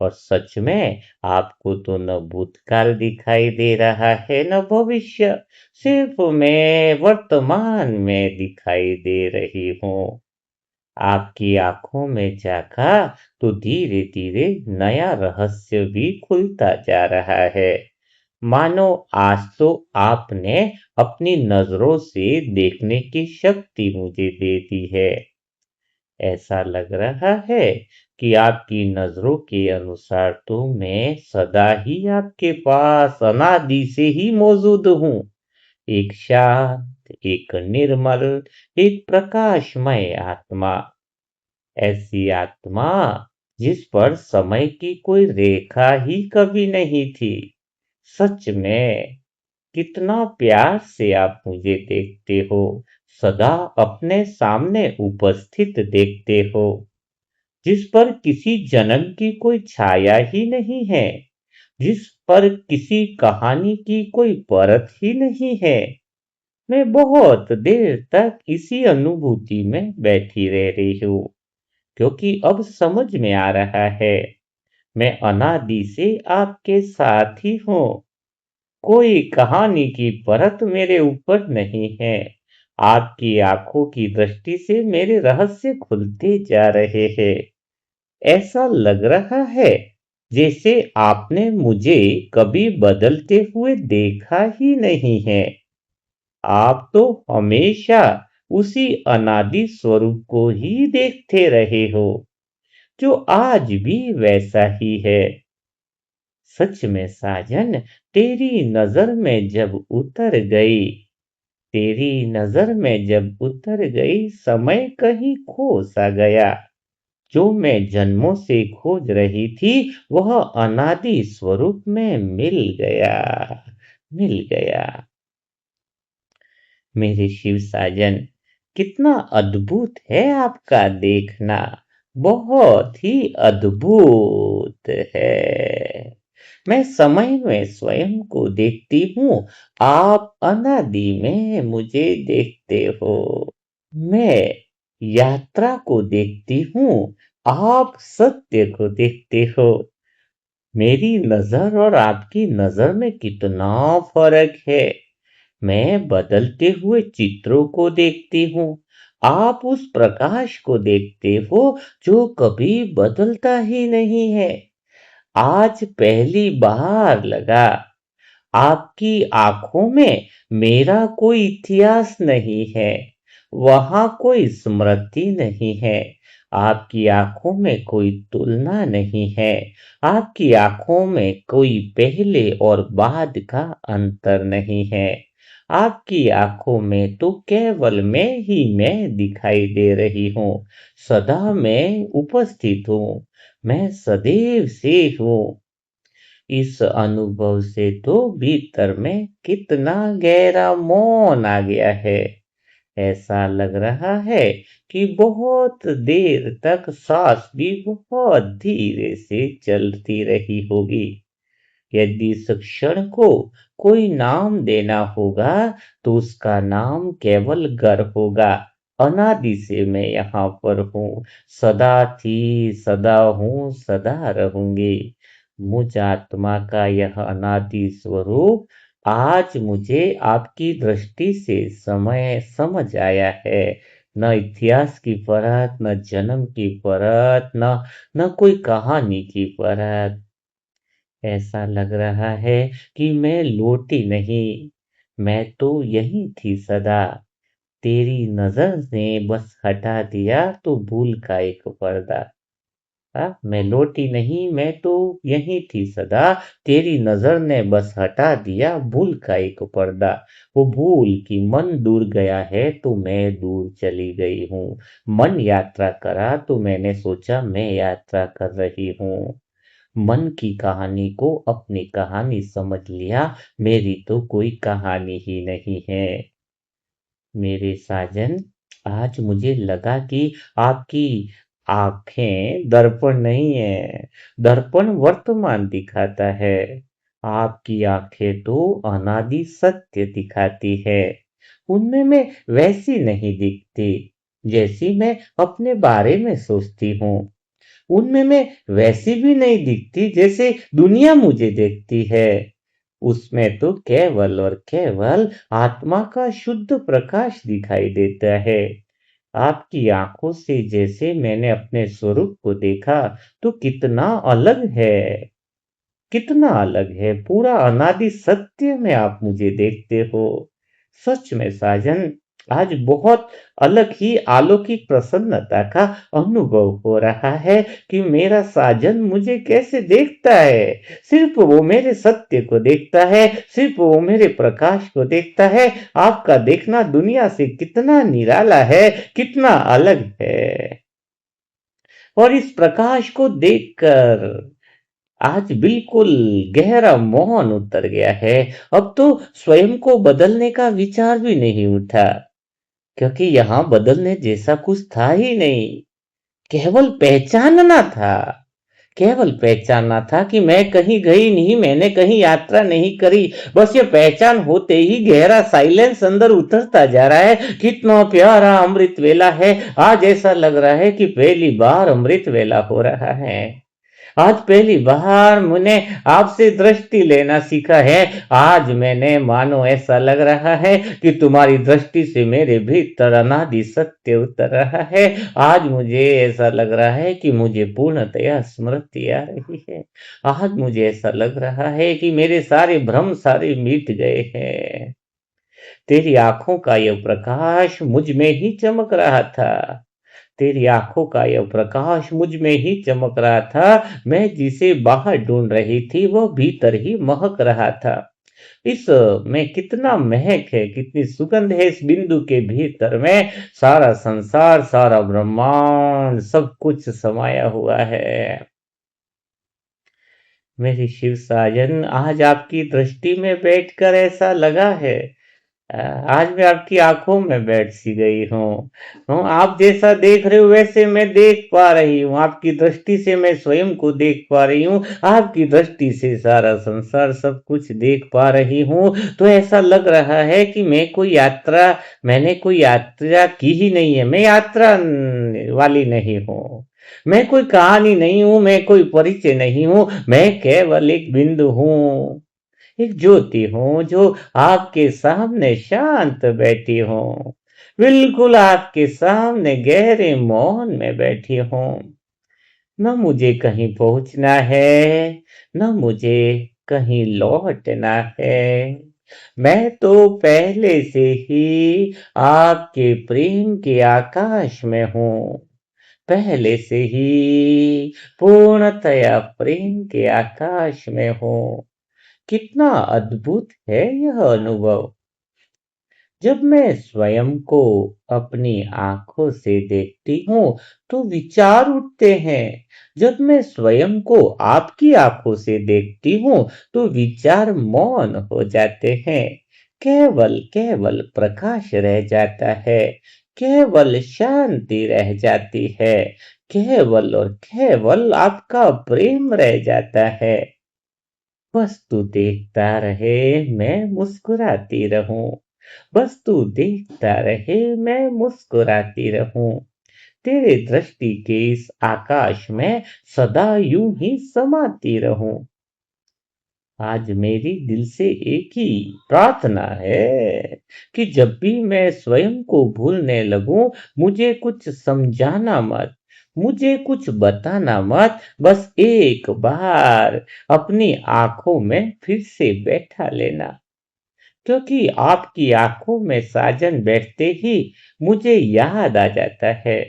और सच में आपको तो न भूतकाल दिखाई दे रहा है न भविष्य, सिर्फ मैं वर्तमान में दिखाई दे रही हूँ। आपकी आंखों में झांका तो धीरे धीरे नया रहस्य भी खुलता जा रहा है। मानो आज तो आपने अपनी नजरों से देखने की शक्ति मुझे दे दी है। ऐसा लग रहा है कि आपकी नजरों के अनुसार तो मैं सदा ही आपके पास अनादि से ही मौजूद हूँ। एक शांत, एक निर्मल, एक प्रकाशमय आत्मा। ऐसी आत्मा जिस पर समय की कोई रेखा ही कभी नहीं थी। सच में कितना प्यार से आप मुझे देखते हो, सदा अपने सामने उपस्थित देखते हो, जिस पर किसी जन्म की कोई छाया ही नहीं है, जिस पर किसी कहानी की कोई परत ही नहीं है। मैं बहुत देर तक इसी अनुभूति में बैठी रह रही हूँ, क्योंकि अब समझ में आ रहा है मैं अनादि से आपके साथ ही हूँ। कोई कहानी की परत मेरे ऊपर नहीं है। आपकी आंखों की दृष्टि से मेरे रहस्य खुलते जा रहे हैं। ऐसा लग रहा है जैसे आपने मुझे कभी बदलते हुए देखा ही नहीं है। आप तो हमेशा उसी अनादि स्वरूप को ही देखते रहे हो, जो आज भी वैसा ही है। सच में साजन, तेरी नजर में जब उतर गई, तेरी नजर में जब उतर गई, समय कहीं खो सा गया। जो मैं जन्मों से खोज रही थी, वह अनादि स्वरूप में मिल गया, मिल गया। मेरे शिव साजन, कितना अद्भुत है आपका देखना, बहुत ही अद्भुत है। मैं समय में स्वयं को देखती हूँ, आप अनादि में मुझे देखते हो। मैं यात्रा को देखती हूँ, आप सत्य को देखते हो। मेरी नजर और आपकी नजर में कितना फर्क है। मैं बदलते हुए चित्रों को देखती हूँ, आप उस प्रकाश को देखते हो जो कभी बदलता ही नहीं है। आज पहली बार लगा, आपकी आंखों में मेरा कोई इतिहास नहीं है, वहां कोई स्मृति नहीं है। आपकी आंखों में कोई तुलना नहीं है, आपकी आंखों में कोई पहले और बाद का अंतर नहीं है। आपकी आंखों में तो केवल मैं ही मैं दिखाई दे रही हूँ। सदा मैं उपस्थित हूँ, मैं सदैव से हूँ। इस अनुभव से तो भीतर में कितना गहरा मौन आ गया है। ऐसा लग रहा है कि बहुत देर तक सांस भी बहुत धीरे से चलती रही होगी। यदि इस क्षण को कोई नाम देना होगा तो उसका नाम केवल घर होगा। अनादि से मैं यहाँ पर हूँ, सदा थी, सदा हूँ, सदा रहूंगी। मुझ आत्मा का यह अनादि स्वरूप आज मुझे आपकी दृष्टि से समय समझ आया है। न इतिहास की परत, न जन्म की परत, न कोई कहानी की परत। ऐसा लग रहा है कि मैं लौटी नहीं, मैं तो यही थी सदा। तेरी नजर ने बस हटा दिया तो भूल का एक पर्दा। मैं लौटी नहीं, मैं तो यही थी सदा। तेरी नजर ने बस हटा दिया भूल का एक पर्दा। वो भूल कि मन दूर गया है तो मैं दूर चली गई हूँ। मन यात्रा करा तो मैंने सोचा मैं यात्रा कर रही हूँ। मन की कहानी को अपनी कहानी समझ लिया, मेरी तो कोई कहानी ही नहीं है। मेरे साजन, आज मुझे लगा कि आपकी आंखें दर्पण नहीं है, दर्पण वर्तमान दिखाता है। आपकी आंखें तो अनादि सत्य दिखाती है। उनमें मैं वैसी नहीं दिखती जैसी मैं अपने बारे में सोचती हूँ। उनमें मैं वैसी भी नहीं दिखती जैसे दुनिया मुझे देखती है। उसमें तो केवल और केवल आत्मा का शुद्ध प्रकाश दिखाई देता है। आपकी आंखों से जैसे मैंने अपने स्वरूप को देखा तो कितना अलग है, कितना अलग है। पूरा अनादि सत्य में आप मुझे देखते हो। सच में साजन, आज बहुत अलग ही अलौकिक प्रसन्नता का अनुभव हो रहा है कि मेरा साजन मुझे कैसे देखता है। सिर्फ वो मेरे सत्य को देखता है, सिर्फ वो मेरे प्रकाश को देखता है। आपका देखना दुनिया से कितना निराला है, कितना अलग है। और इस प्रकाश को देखकर आज बिल्कुल गहरा मौन उतर गया है। अब तो स्वयं को बदलने का विचार भी नहीं उठा, क्योंकि यहाँ बदलने जैसा कुछ था ही नहीं। केवल पहचानना था, केवल पहचानना था कि मैं कहीं गई नहीं, मैंने कहीं यात्रा नहीं करी। बस ये पहचान होते ही गहरा साइलेंस अंदर उतरता जा रहा है। कितना प्यारा अमृत वेला है। आज ऐसा लग रहा है कि पहली बार अमृत वेला हो रहा है। आज पहली बार मैंने आपसे दृष्टि लेना सीखा है। आज मैंने मानो ऐसा लग रहा है कि तुम्हारी दृष्टि से मेरे भीतर अनादि सत्य उतर रहा है। आज मुझे ऐसा लग रहा है कि मुझे पूर्णतया स्मृति आ रही है। आज मुझे ऐसा लग रहा है कि मेरे सारे भ्रम सारे मिट गए हैं। तेरी आंखों का यह प्रकाश मुझ में ही चमक रहा था। तेरी आंखों का यह प्रकाश मुझ में ही चमक रहा था। मैं जिसे बाहर ढूंढ रही थी वह भीतर ही महक रहा था। इस में कितना महक है, कितनी सुगंध है। इस बिंदु के भीतर में सारा संसार, सारा ब्रह्मांड, सब कुछ समाया हुआ है। मेरी शिव साजन, आज आपकी दृष्टि में बैठकर ऐसा लगा है, आज मैं आपकी आंखों में बैठ सी गई हूँ। आप जैसा देख रहे हो वैसे मैं देख पा रही हूँ। आपकी दृष्टि से मैं स्वयं को देख पा रही हूँ। आपकी दृष्टि से सारा संसार सब कुछ देख पा रही हूँ। तो ऐसा लग रहा है कि मैंने कोई यात्रा की ही नहीं है। मैं यात्रा वाली नहीं हूँ। मैं कोई कहानी नहीं हूँ, मैं कोई परिचय नहीं हूँ। मैं केवल एक बिंदु हूँ, एक ज्योति हूँ जो आपके सामने शांत बैठी हूँ। बिल्कुल आपके सामने गहरे मौन में बैठी हूँ। न मुझे कहीं पहुंचना है, न मुझे कहीं लौटना है। मैं तो पहले से ही आपके प्रेम के आकाश में हूँ। पहले से ही पूर्णतया प्रेम के आकाश में हूँ। कितना अद्भुत है यह अनुभव। जब मैं स्वयं को अपनी आँखों से देखती हूँ, तो विचार उठते हैं। जब मैं स्वयं को आपकी आँखों से देखती हूँ, तो विचार मौन हो जाते हैं। केवल केवल प्रकाश रह जाता है, केवल शांति रह जाती है, केवल और केवल आपका प्रेम रह जाता है। बस तू देखता रहे, मैं मुस्कुराती रहूं। बस तू देखता रहे, मैं मुस्कुराती रहूं। तेरे दृष्टि के इस आकाश में सदा यूं ही समाती रहूं। आज मेरी दिल से एक ही प्रार्थना है कि जब भी मैं स्वयं को भूलने लगूं, मुझे कुछ समझाना मत, मुझे कुछ बताना मत, बस एक बार अपनी आंखों में फिर से बैठा लेना। क्योंकि आपकी आंखों में साजन बैठते ही मुझे याद आ जाता है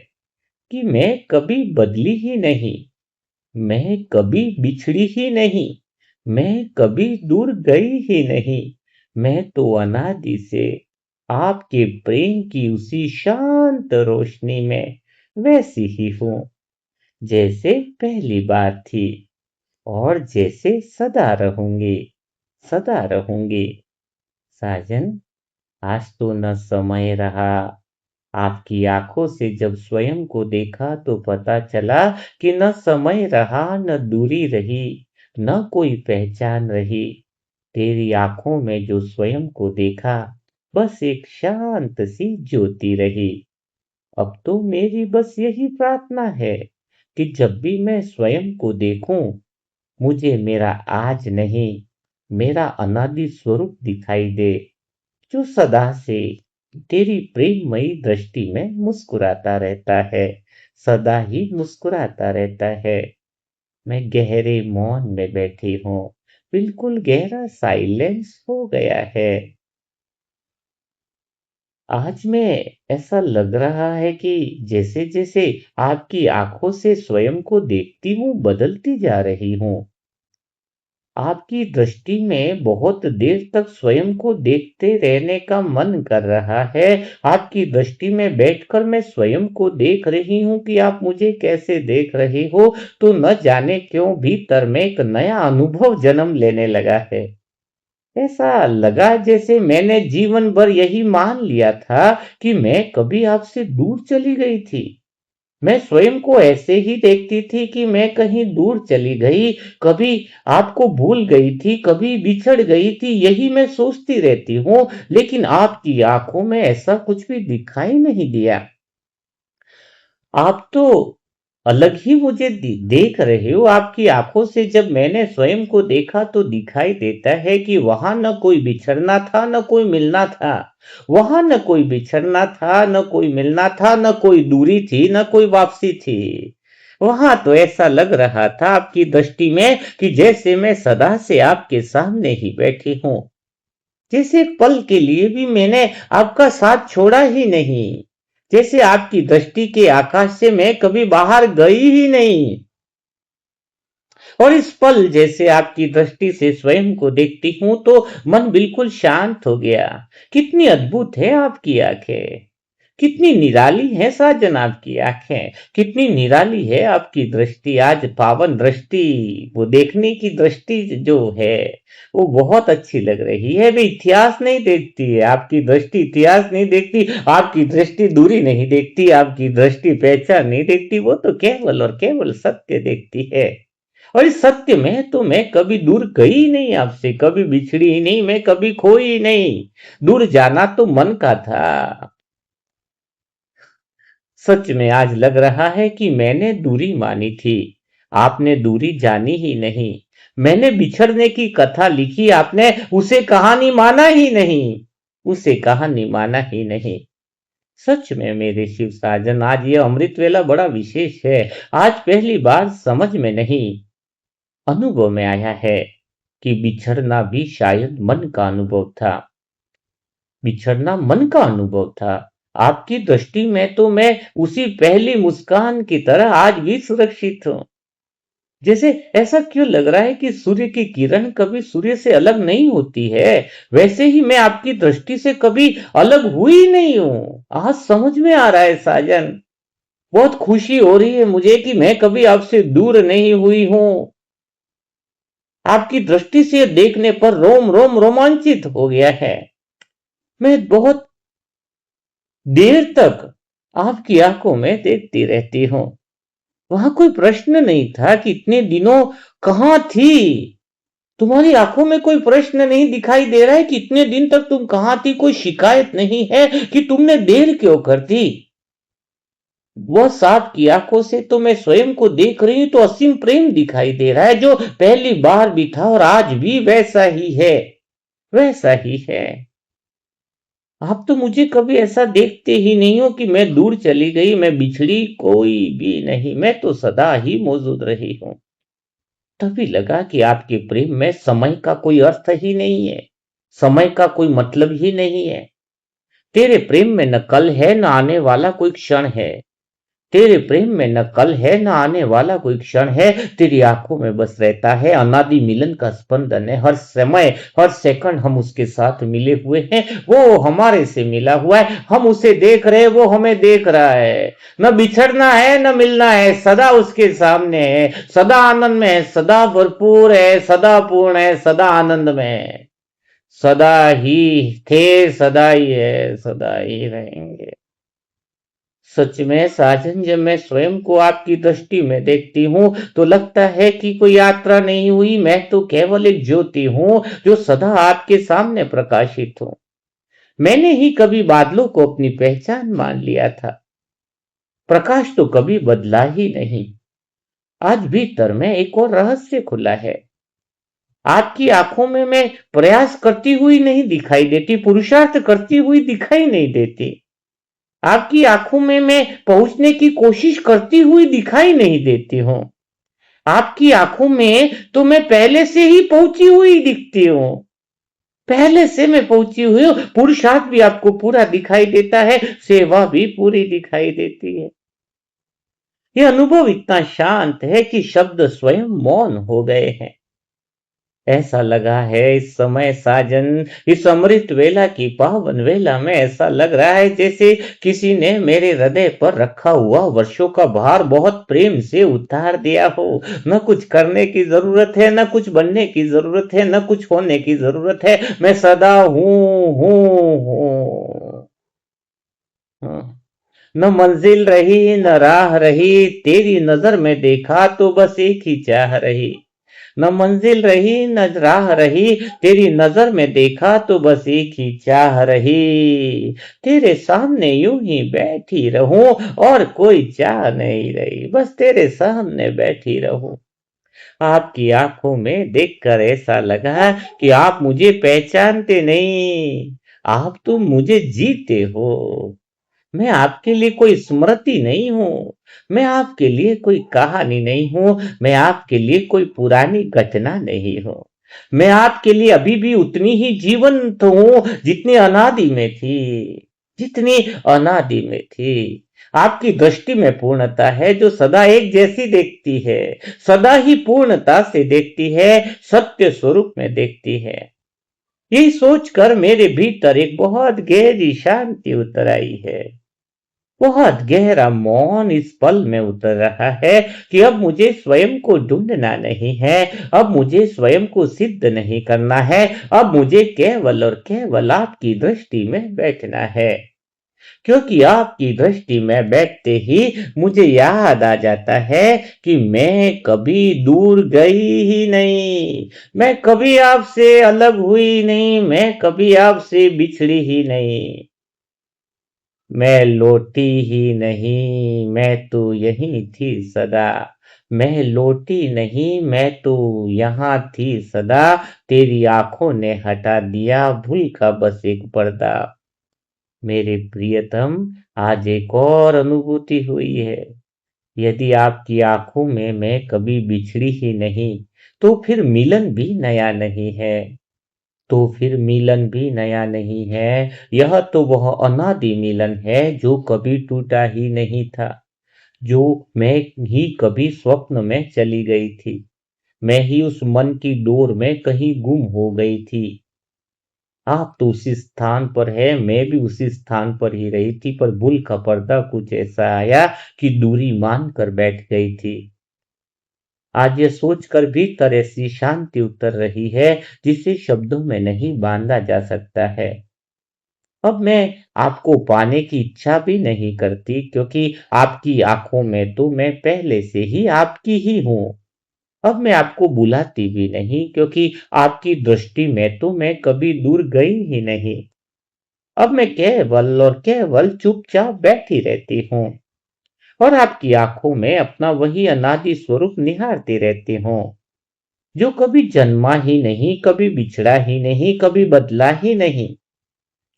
कि मैं कभी बदली ही नहीं, मैं कभी बिछड़ी ही नहीं, मैं कभी दूर गई ही नहीं। मैं तो अनादि से आपके प्रेम की उसी शांत रोशनी में वैसी ही हूँ, जैसे पहली बार थी और जैसे सदा रहूंगी, सदा रहूंगी। साजन, आज तो न समय रहा। आपकी आंखों से जब स्वयं को देखा तो पता चला कि न समय रहा, न दूरी रही, न कोई पहचान रही। तेरी आंखों में जो स्वयं को देखा, बस एक शांत सी ज्योति रही। अब तो मेरी बस यही प्रार्थना है कि जब भी मैं स्वयं को देखूं, मुझे मेरा आज नहीं, मेरा अनादि स्वरूप दिखाई दे, जो सदा से तेरी प्रेममयी दृष्टि में मुस्कुराता रहता है, सदा ही मुस्कुराता रहता है। मैं गहरे मौन में बैठी हूँ, बिल्कुल गहरा साइलेंस हो गया है। आज में ऐसा लग रहा है कि जैसे जैसे आपकी आंखों से स्वयं को देखती हूँ, बदलती जा रही हूँ। आपकी दृष्टि में बहुत देर तक स्वयं को देखते रहने का मन कर रहा है। आपकी दृष्टि में बैठकर मैं स्वयं को देख रही हूँ कि आप मुझे कैसे देख रहे हो, तो न जाने क्यों भीतर में एक नया अनुभव जन्म लेने लगा है। ऐसा लगा जैसे मैंने जीवन भर यही मान लिया था कि मैं कभी आपसे दूर चली गई थी। मैं स्वयं को ऐसे ही देखती थी कि मैं कहीं दूर चली गई, कभी आपको भूल गई थी, कभी बिछड़ गई थी, यही मैं सोचती रहती हूँ। लेकिन आपकी आंखों में ऐसा कुछ भी दिखाई नहीं दिया। आप तो अलग ही मुझे देख रहे हो। आपकी आंखों से जब मैंने स्वयं को देखा तो दिखाई देता है कि वहां न कोई बिछड़ना था, न कोई मिलना था। वहां न कोई बिछड़ना था, न कोई मिलना था, न कोई दूरी थी, न कोई वापसी थी। वहां तो ऐसा लग रहा था आपकी दृष्टि में कि जैसे मैं सदा से आपके सामने ही बैठी हूं, जैसे पल के लिए भी मैंने आपका साथ छोड़ा ही नहीं, जैसे आपकी दृष्टि के आकाश से मैं कभी बाहर गई ही नहीं। और इस पल जैसे आपकी दृष्टि से स्वयं को देखती हूं तो मन बिल्कुल शांत हो गया। कितनी अद्भुत है आपकी आंखें, कितनी निराली है साजन आपकी आंखें, कितनी निराली है आपकी दृष्टि। आज पावन दृष्टि, वो देखने की दृष्टि जो है, वो बहुत अच्छी लग रही है। वे इतिहास नहीं देखती है आपकी दृष्टि, इतिहास नहीं देखती आपकी दृष्टि, दूरी नहीं देखती आपकी दृष्टि, पहचान नहीं देखती। वो तो केवल और केवल सत्य देखती है। और इस सत्य में तो मैं कभी दूर गई ही नहीं आपसे, कभी बिछड़ी ही नहीं, मैं कभी खोई ही नहीं। दूर जाना तो मन का था। सच में आज लग रहा है कि मैंने दूरी मानी थी, आपने दूरी जानी ही नहीं। मैंने बिछड़ने की कथा लिखी, आपने उसे कहानी माना ही नहीं, उसे कहानी माना ही नहीं। सच में मेरे शिव साजन, आज ये अमृत वेला बड़ा विशेष है। आज पहली बार समझ में नहीं, अनुभव में आया है कि बिछड़ना भी शायद मन का अनुभव था। बिछड़ना मन का अनुभव था। आपकी दृष्टि में तो मैं उसी पहली मुस्कान की तरह आज भी सुरक्षित हूँ। जैसे ऐसा क्यों लग रहा है कि सूर्य की किरण कभी सूर्य से अलग नहीं होती है, वैसे ही मैं आपकी दृष्टि से कभी अलग हुई नहीं हूं। आज समझ में आ रहा है साजन। बहुत खुशी हो रही है मुझे कि मैं कभी आपसे दूर नहीं हुई हूं। आपकी दृष्टि से देखने पर रोम रोम रोमांचित हो गया है। मैं बहुत देर तक आपकी आंखों में देखती रहती हूँ। वहां कोई प्रश्न नहीं था कि इतने दिनों कहाँ थी। तुम्हारी आंखों में कोई प्रश्न नहीं दिखाई दे रहा है कि इतने दिन तक तुम कहाँ थी। कोई शिकायत नहीं है कि तुमने देर क्यों कर दी। वह सांप की आंखों से तो मैं स्वयं को देख रही हूं तो असीम प्रेम दिखाई दे रहा है, जो पहली बार भी था और आज भी वैसा ही है, वैसा ही है। आप तो मुझे कभी ऐसा देखते ही नहीं हो कि मैं दूर चली गई, मैं बिछड़ी, कोई भी नहीं, मैं तो सदा ही मौजूद रही हूं। तभी लगा कि आपके प्रेम में समय का कोई अर्थ ही नहीं है, समय का कोई मतलब ही नहीं है। तेरे प्रेम में न कल है न आने वाला कोई क्षण है। तेरे प्रेम में न कल है न आने वाला कोई क्षण है। तेरी आंखों में बस रहता है अनादि मिलन का स्पंदन है। हर समय हर सेकंड हम उसके साथ मिले हुए हैं। वो हमारे से मिला हुआ है, हम उसे देख रहे हैं, वो हमें देख रहा है। न बिछड़ना है न मिलना है, सदा उसके सामने है, सदा आनंद में है, सदा भरपूर है, सदा पूर्ण है, सदा आनंद में है। सदा ही थे, सदा ही है, सदा ही रहेंगे। सच में साजन, जब मैं स्वयं को आपकी दृष्टि में देखती हूँ तो लगता है कि कोई यात्रा नहीं हुई, मैं तो केवल एक ज्योति हूँ जो सदा आपके सामने प्रकाशित हूँ। मैंने ही कभी बादलों को अपनी पहचान मान लिया था। प्रकाश तो कभी बदला ही नहीं। आज भीतर में एक और रहस्य खुला है। आपकी आंखों में मैं प्रयास करती हुई नहीं दिखाई देती, पुरुषार्थ करती हुई दिखाई नहीं देती। आपकी आंखों में मैं पहुंचने की कोशिश करती हुई दिखाई नहीं देती हूँ। आपकी आंखों में तो मैं पहले से ही पहुंची हुई दिखती हूँ। पहले से मैं पहुंची हुई हूँ। पुरुषार्थ भी आपको पूरा दिखाई देता है, सेवा भी पूरी दिखाई देती है। यह अनुभव इतना शांत है कि शब्द स्वयं मौन हो गए हैं। ऐसा लगा है इस समय साजन, इस अमृत वेला की पावन वेला में ऐसा लग रहा है जैसे किसी ने मेरे हृदय पर रखा हुआ वर्षों का भार बहुत प्रेम से उतार दिया हो। न कुछ करने की जरूरत है, न कुछ बनने की जरूरत है, न कुछ होने की जरूरत है। मैं सदा हूँ। हाँ। न मंजिल रही न राह रही, तेरी नजर में देखा तो बस एक ही चाह रही। न मंजिल रही न राह रही, तेरी नजर में देखा तो बस एक ही चाह रही। तेरे सामने यूं ही बैठी रहूं और कोई चाह नहीं रही, बस तेरे सामने बैठी रहूं। आपकी आंखों में देखकर ऐसा लगा कि आप मुझे पहचानते नहीं, आप तो मुझे जीते हो। मैं आपके लिए कोई स्मृति नहीं हूँ, मैं आपके लिए कोई कहानी नहीं हूँ, मैं आपके लिए कोई पुरानी घटना नहीं हूँ। मैं आपके लिए अभी भी उतनी ही जीवंत हूँ जितनी अनादि में थी, जितनी अनादि में थी। आपकी दृष्टि में पूर्णता है जो सदा एक जैसी देखती है, सदा ही पूर्णता से देखती है, सत्य स्वरूप में देखती है। यही सोचकर मेरे भीतर एक बहुत गहरी शांति उतर आई है। बहुत गहरा मौन इस पल में उतर रहा है कि अब मुझे स्वयं को ढूंढना नहीं है, अब मुझे स्वयं को सिद्ध नहीं करना है, अब मुझे केवल और केवल आपकी दृष्टि में बैठना है। क्योंकि आपकी दृष्टि में बैठते ही मुझे याद आ जाता है कि मैं कभी दूर गई ही नहीं, मैं कभी आपसे अलग हुई नहीं, मैं कभी आपसे बिछड़ी ही नहीं। मैं लौटी ही नहीं, मैं तो यहीं थी सदा। मैं लौटी नहीं, मैं तो यहाँ थी सदा। तेरी आंखों ने हटा दिया भूल का बस एक पर्दा। मेरे प्रियतम, आज एक और अनुभूति हुई है। यदि आपकी आंखों में मैं कभी बिछड़ी ही नहीं, तो फिर मिलन भी नया नहीं है। तो फिर मिलन भी नया नहीं है। यह तो वह अनादि मिलन है जो कभी टूटा ही नहीं था, जो मैं ही कभी स्वप्न में चली गई थी। मैं ही उस मन की डोर में कहीं गुम हो गई थी। आप तो उसी स्थान पर है, मैं भी उसी स्थान पर ही रही थी, पर भूल का पर्दा कुछ ऐसा आया कि दूरी मान कर बैठ गई थी। आज ये सोचकर भीतर ऐसी शांति उतर रही है जिसे शब्दों में नहीं बांधा जा सकता है। अब मैं आपको पाने की इच्छा भी नहीं करती, क्योंकि आपकी आंखों में तो मैं पहले से ही आपकी ही हूँ। अब मैं आपको बुलाती भी नहीं, क्योंकि आपकी दृष्टि में तो मैं कभी दूर गई ही नहीं। अब मैं केवल और केवल चुपचाप बैठी रहती हूँ और आपकी आंखों में अपना वही अनादि स्वरूप निहारती रहती हूँ, जो कभी जन्मा ही नहीं, कभी बिछड़ा ही नहीं, कभी बदला ही नहीं।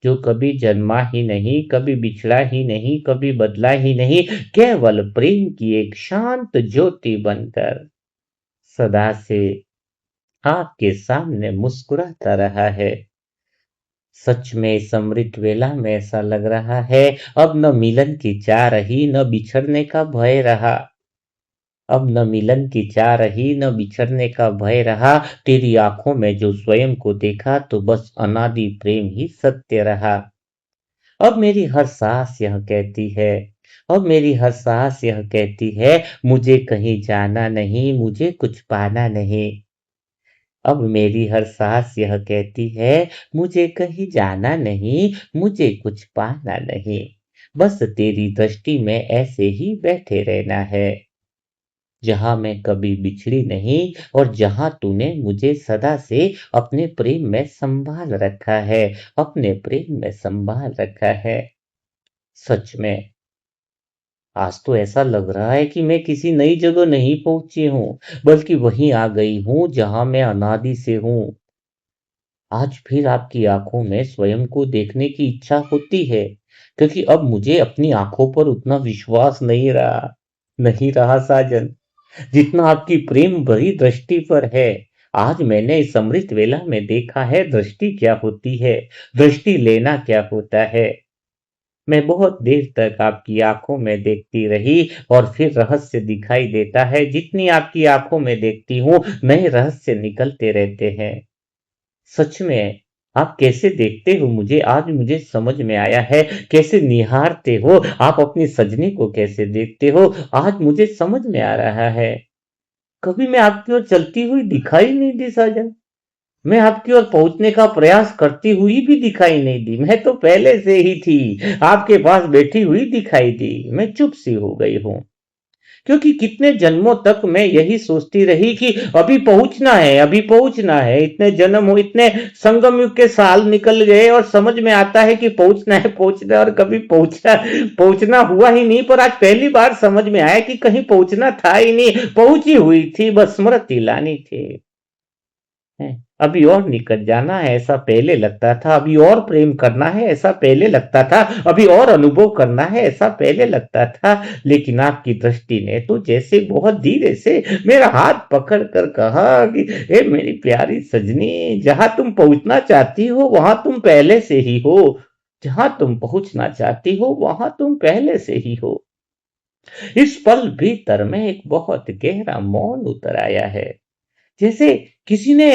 जो कभी जन्मा ही नहीं, कभी बिछड़ा ही नहीं, कभी बदला ही नहीं, केवल प्रेम की एक शांत ज्योति बनकर सदा से आपके सामने मुस्कुराता रहा है। सच में इस अमृत वेला में ऐसा लग रहा है, अब न मिलन की चाह रही, न बिछड़ने का भय रहा। अब न मिलन की चाह रही, न बिछड़ने का भय रहा। तेरी आंखों में जो स्वयं को देखा, तो बस अनादि प्रेम ही सत्य रहा। अब मेरी हर सांस यह कहती है, अब मेरी हर सांस यह कहती है, मुझे कहीं जाना नहीं, मुझे कुछ पाना नहीं। अब मेरी हर सांस यह कहती है, मुझे कहीं जाना नहीं, मुझे कुछ पाना नहीं। बस तेरी दृष्टि में ऐसे ही बैठे रहना है, जहां मैं कभी बिछड़ी नहीं और जहां तूने मुझे सदा से अपने प्रेम में संभाल रखा है, अपने प्रेम में संभाल रखा है। सच में आज तो ऐसा लग रहा है कि मैं किसी नई जगह नहीं पहुंची हूँ, बल्कि वहीं आ गई हूँ जहां मैं अनादि से हूँ। आज फिर आपकी आंखों में स्वयं को देखने की इच्छा होती है, क्योंकि अब मुझे अपनी आंखों पर उतना विश्वास नहीं रहा साजन, जितना आपकी प्रेम भरी दृष्टि पर है। आज मैंने इस अमृत वेला में देखा है दृष्टि क्या होती है, दृष्टि लेना क्या होता है। मैं बहुत देर तक आपकी आंखों में देखती रही और फिर रहस्य दिखाई देता है। जितनी आपकी आंखों में देखती हूँ, नए रहस्य निकलते रहते हैं। सच में आप कैसे देखते हो, मुझे समझ में आया है। कैसे निहारते हो आप अपनी सजनी को, कैसे देखते हो, आज मुझे समझ में आ रहा है। कभी मैं आपकी ओर चलती हुई दिखाई नहीं दी साजन। मैं आपकी ओर पहुंचने का प्रयास करती हुई भी दिखाई नहीं दी। मैं तो पहले से ही थी, आपके पास बैठी हुई दिखाई दी। मैं चुप सी हो गई हूँ, क्योंकि कितने जन्मों तक मैं यही सोचती रही कि अभी पहुंचना है, अभी पहुंचना है। इतने जन्म हो, इतने संगम युग के साल निकल गए और समझ में आता है कि पहुंचना है, और कभी पहुंचना पहुंचना हुआ ही नहीं। पर आज पहली बार समझ में आया कि कहीं पहुंचना था ही नहीं, पहुंची हुई थी, बस स्मृति लानी थी। है। अभी और निकट जाना है ऐसा पहले लगता था, अभी और प्रेम करना है ऐसा पहले लगता था, अभी और अनुभव करना है ऐसा पहले लगता था। लेकिन आपकी दृष्टि ने तो जैसे बहुत धीरे से मेरा हाथ पकड़ कर कहा कि ए मेरी प्यारी सजनी, जहां तुम पहुंचना चाहती हो वहां तुम पहले से ही हो, जहां तुम पहुंचना चाहती हो वहां तुम पहले से ही हो। इस पल भीतर में एक बहुत गहरा मौन उतर आया है, जैसे किसी ने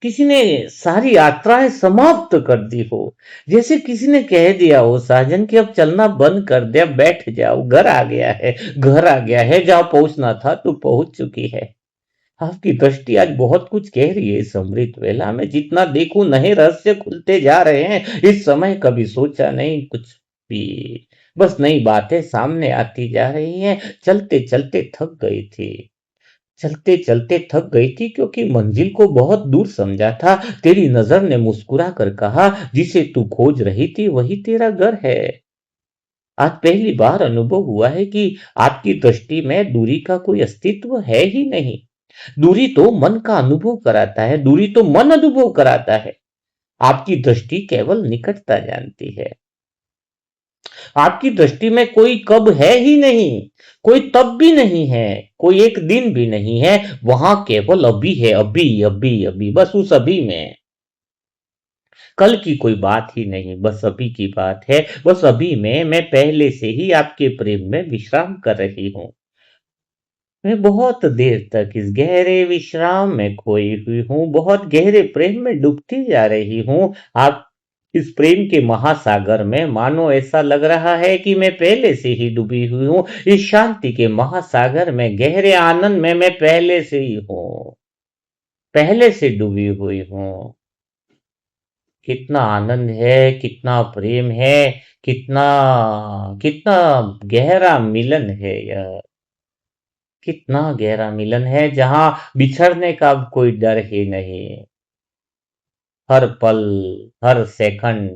किसी ने सारी यात्राएं समाप्त कर दी हो। जैसे किसी ने कह दिया हो साजन कि अब चलना बंद कर दे, अब बैठ जाओ, घर आ गया है, घर आ गया है, जहां पहुंचना था तो पहुंच चुकी है। आपकी दृष्टि आज बहुत कुछ कह रही है। इस अमृत वेला में जितना देखूं नए रहस्य खुलते जा रहे हैं। इस समय कभी सोचा नहीं कुछ भी, बस नई बातें सामने आती जा रही हैं। चलते चलते थक गई थी, चलते चलते थक गई थी, क्योंकि मंजिल को बहुत दूर समझा था। तेरी नजर ने मुस्कुरा कर कहा, जिसे तू खोज रही थी वही तेरा घर है। आज पहली बार अनुभव हुआ है कि आपकी दृष्टि में दूरी का कोई अस्तित्व है ही नहीं। दूरी तो मन का अनुभव कराता है, दूरी तो मन अनुभव कराता है। आपकी दृष्टि केवल निकटता जानती है। आपकी दृष्टि में कोई कब है ही नहीं, कोई तब भी नहीं है, कोई एक दिन भी नहीं है। वहां केवल अभी है, अभी अभी अभी, बस उस अभी में कल की कोई बात ही नहीं, बस अभी की बात है। बस अभी में मैं पहले से ही आपके प्रेम में विश्राम कर रही हूँ। मैं बहुत देर तक इस गहरे विश्राम में खोई हुई हूँ, बहुत गहरे प्रेम में डूबती जा रही हूँ। आप इस प्रेम के महासागर में मानो ऐसा लग रहा है कि मैं पहले से ही डूबी हुई हूँ। इस शांति के महासागर में, गहरे आनंद में मैं पहले से ही हूँ, पहले से डूबी हुई हूँ। कितना आनंद है, कितना प्रेम है, कितना कितना गहरा मिलन है यह। कितना गहरा मिलन है जहां बिछड़ने का अब कोई डर ही नहीं। हर पल, हर सेकंड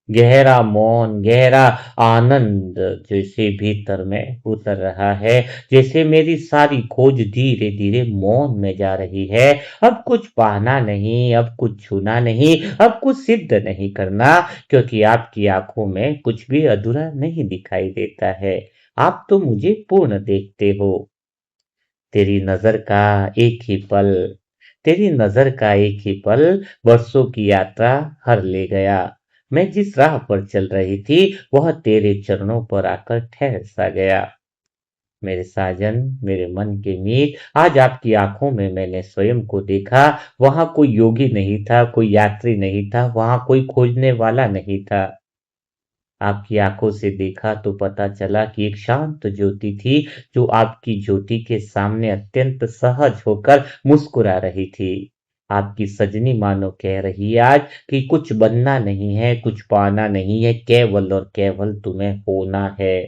गहरा मौन, गहरा आनंद जैसे भीतर में उतर रहा है। जैसे मेरी सारी खोज धीरे धीरे मौन में जा रही है। अब कुछ पाना नहीं, अब कुछ छूना नहीं, अब कुछ सिद्ध नहीं करना, क्योंकि आपकी आंखों में कुछ भी अधूरा नहीं दिखाई देता है। आप तो मुझे पूर्ण देखते हो। तेरी नज़र का एक ही पल, तेरी नज़र का एक ही पल वर्षों की यात्रा हर ले गया। मैं जिस राह पर चल रही थी वह तेरे चरणों पर आकर ठहर सा गया। मेरे साजन, मेरे मन के मीत, आज आपकी आंखों में मैंने स्वयं को देखा। वहां कोई योगी नहीं था, कोई यात्री नहीं था, वहां कोई खोजने वाला नहीं था। आपकी आंखों से देखा तो पता चला कि एक शांत ज्योति थी, जो आपकी ज्योति के सामने अत्यंत सहज होकर मुस्कुरा रही थी। आपकी सजनी मानो कह रही है आज कि कुछ बनना नहीं है, कुछ पाना नहीं है, केवल और केवल तुम्हें होना है।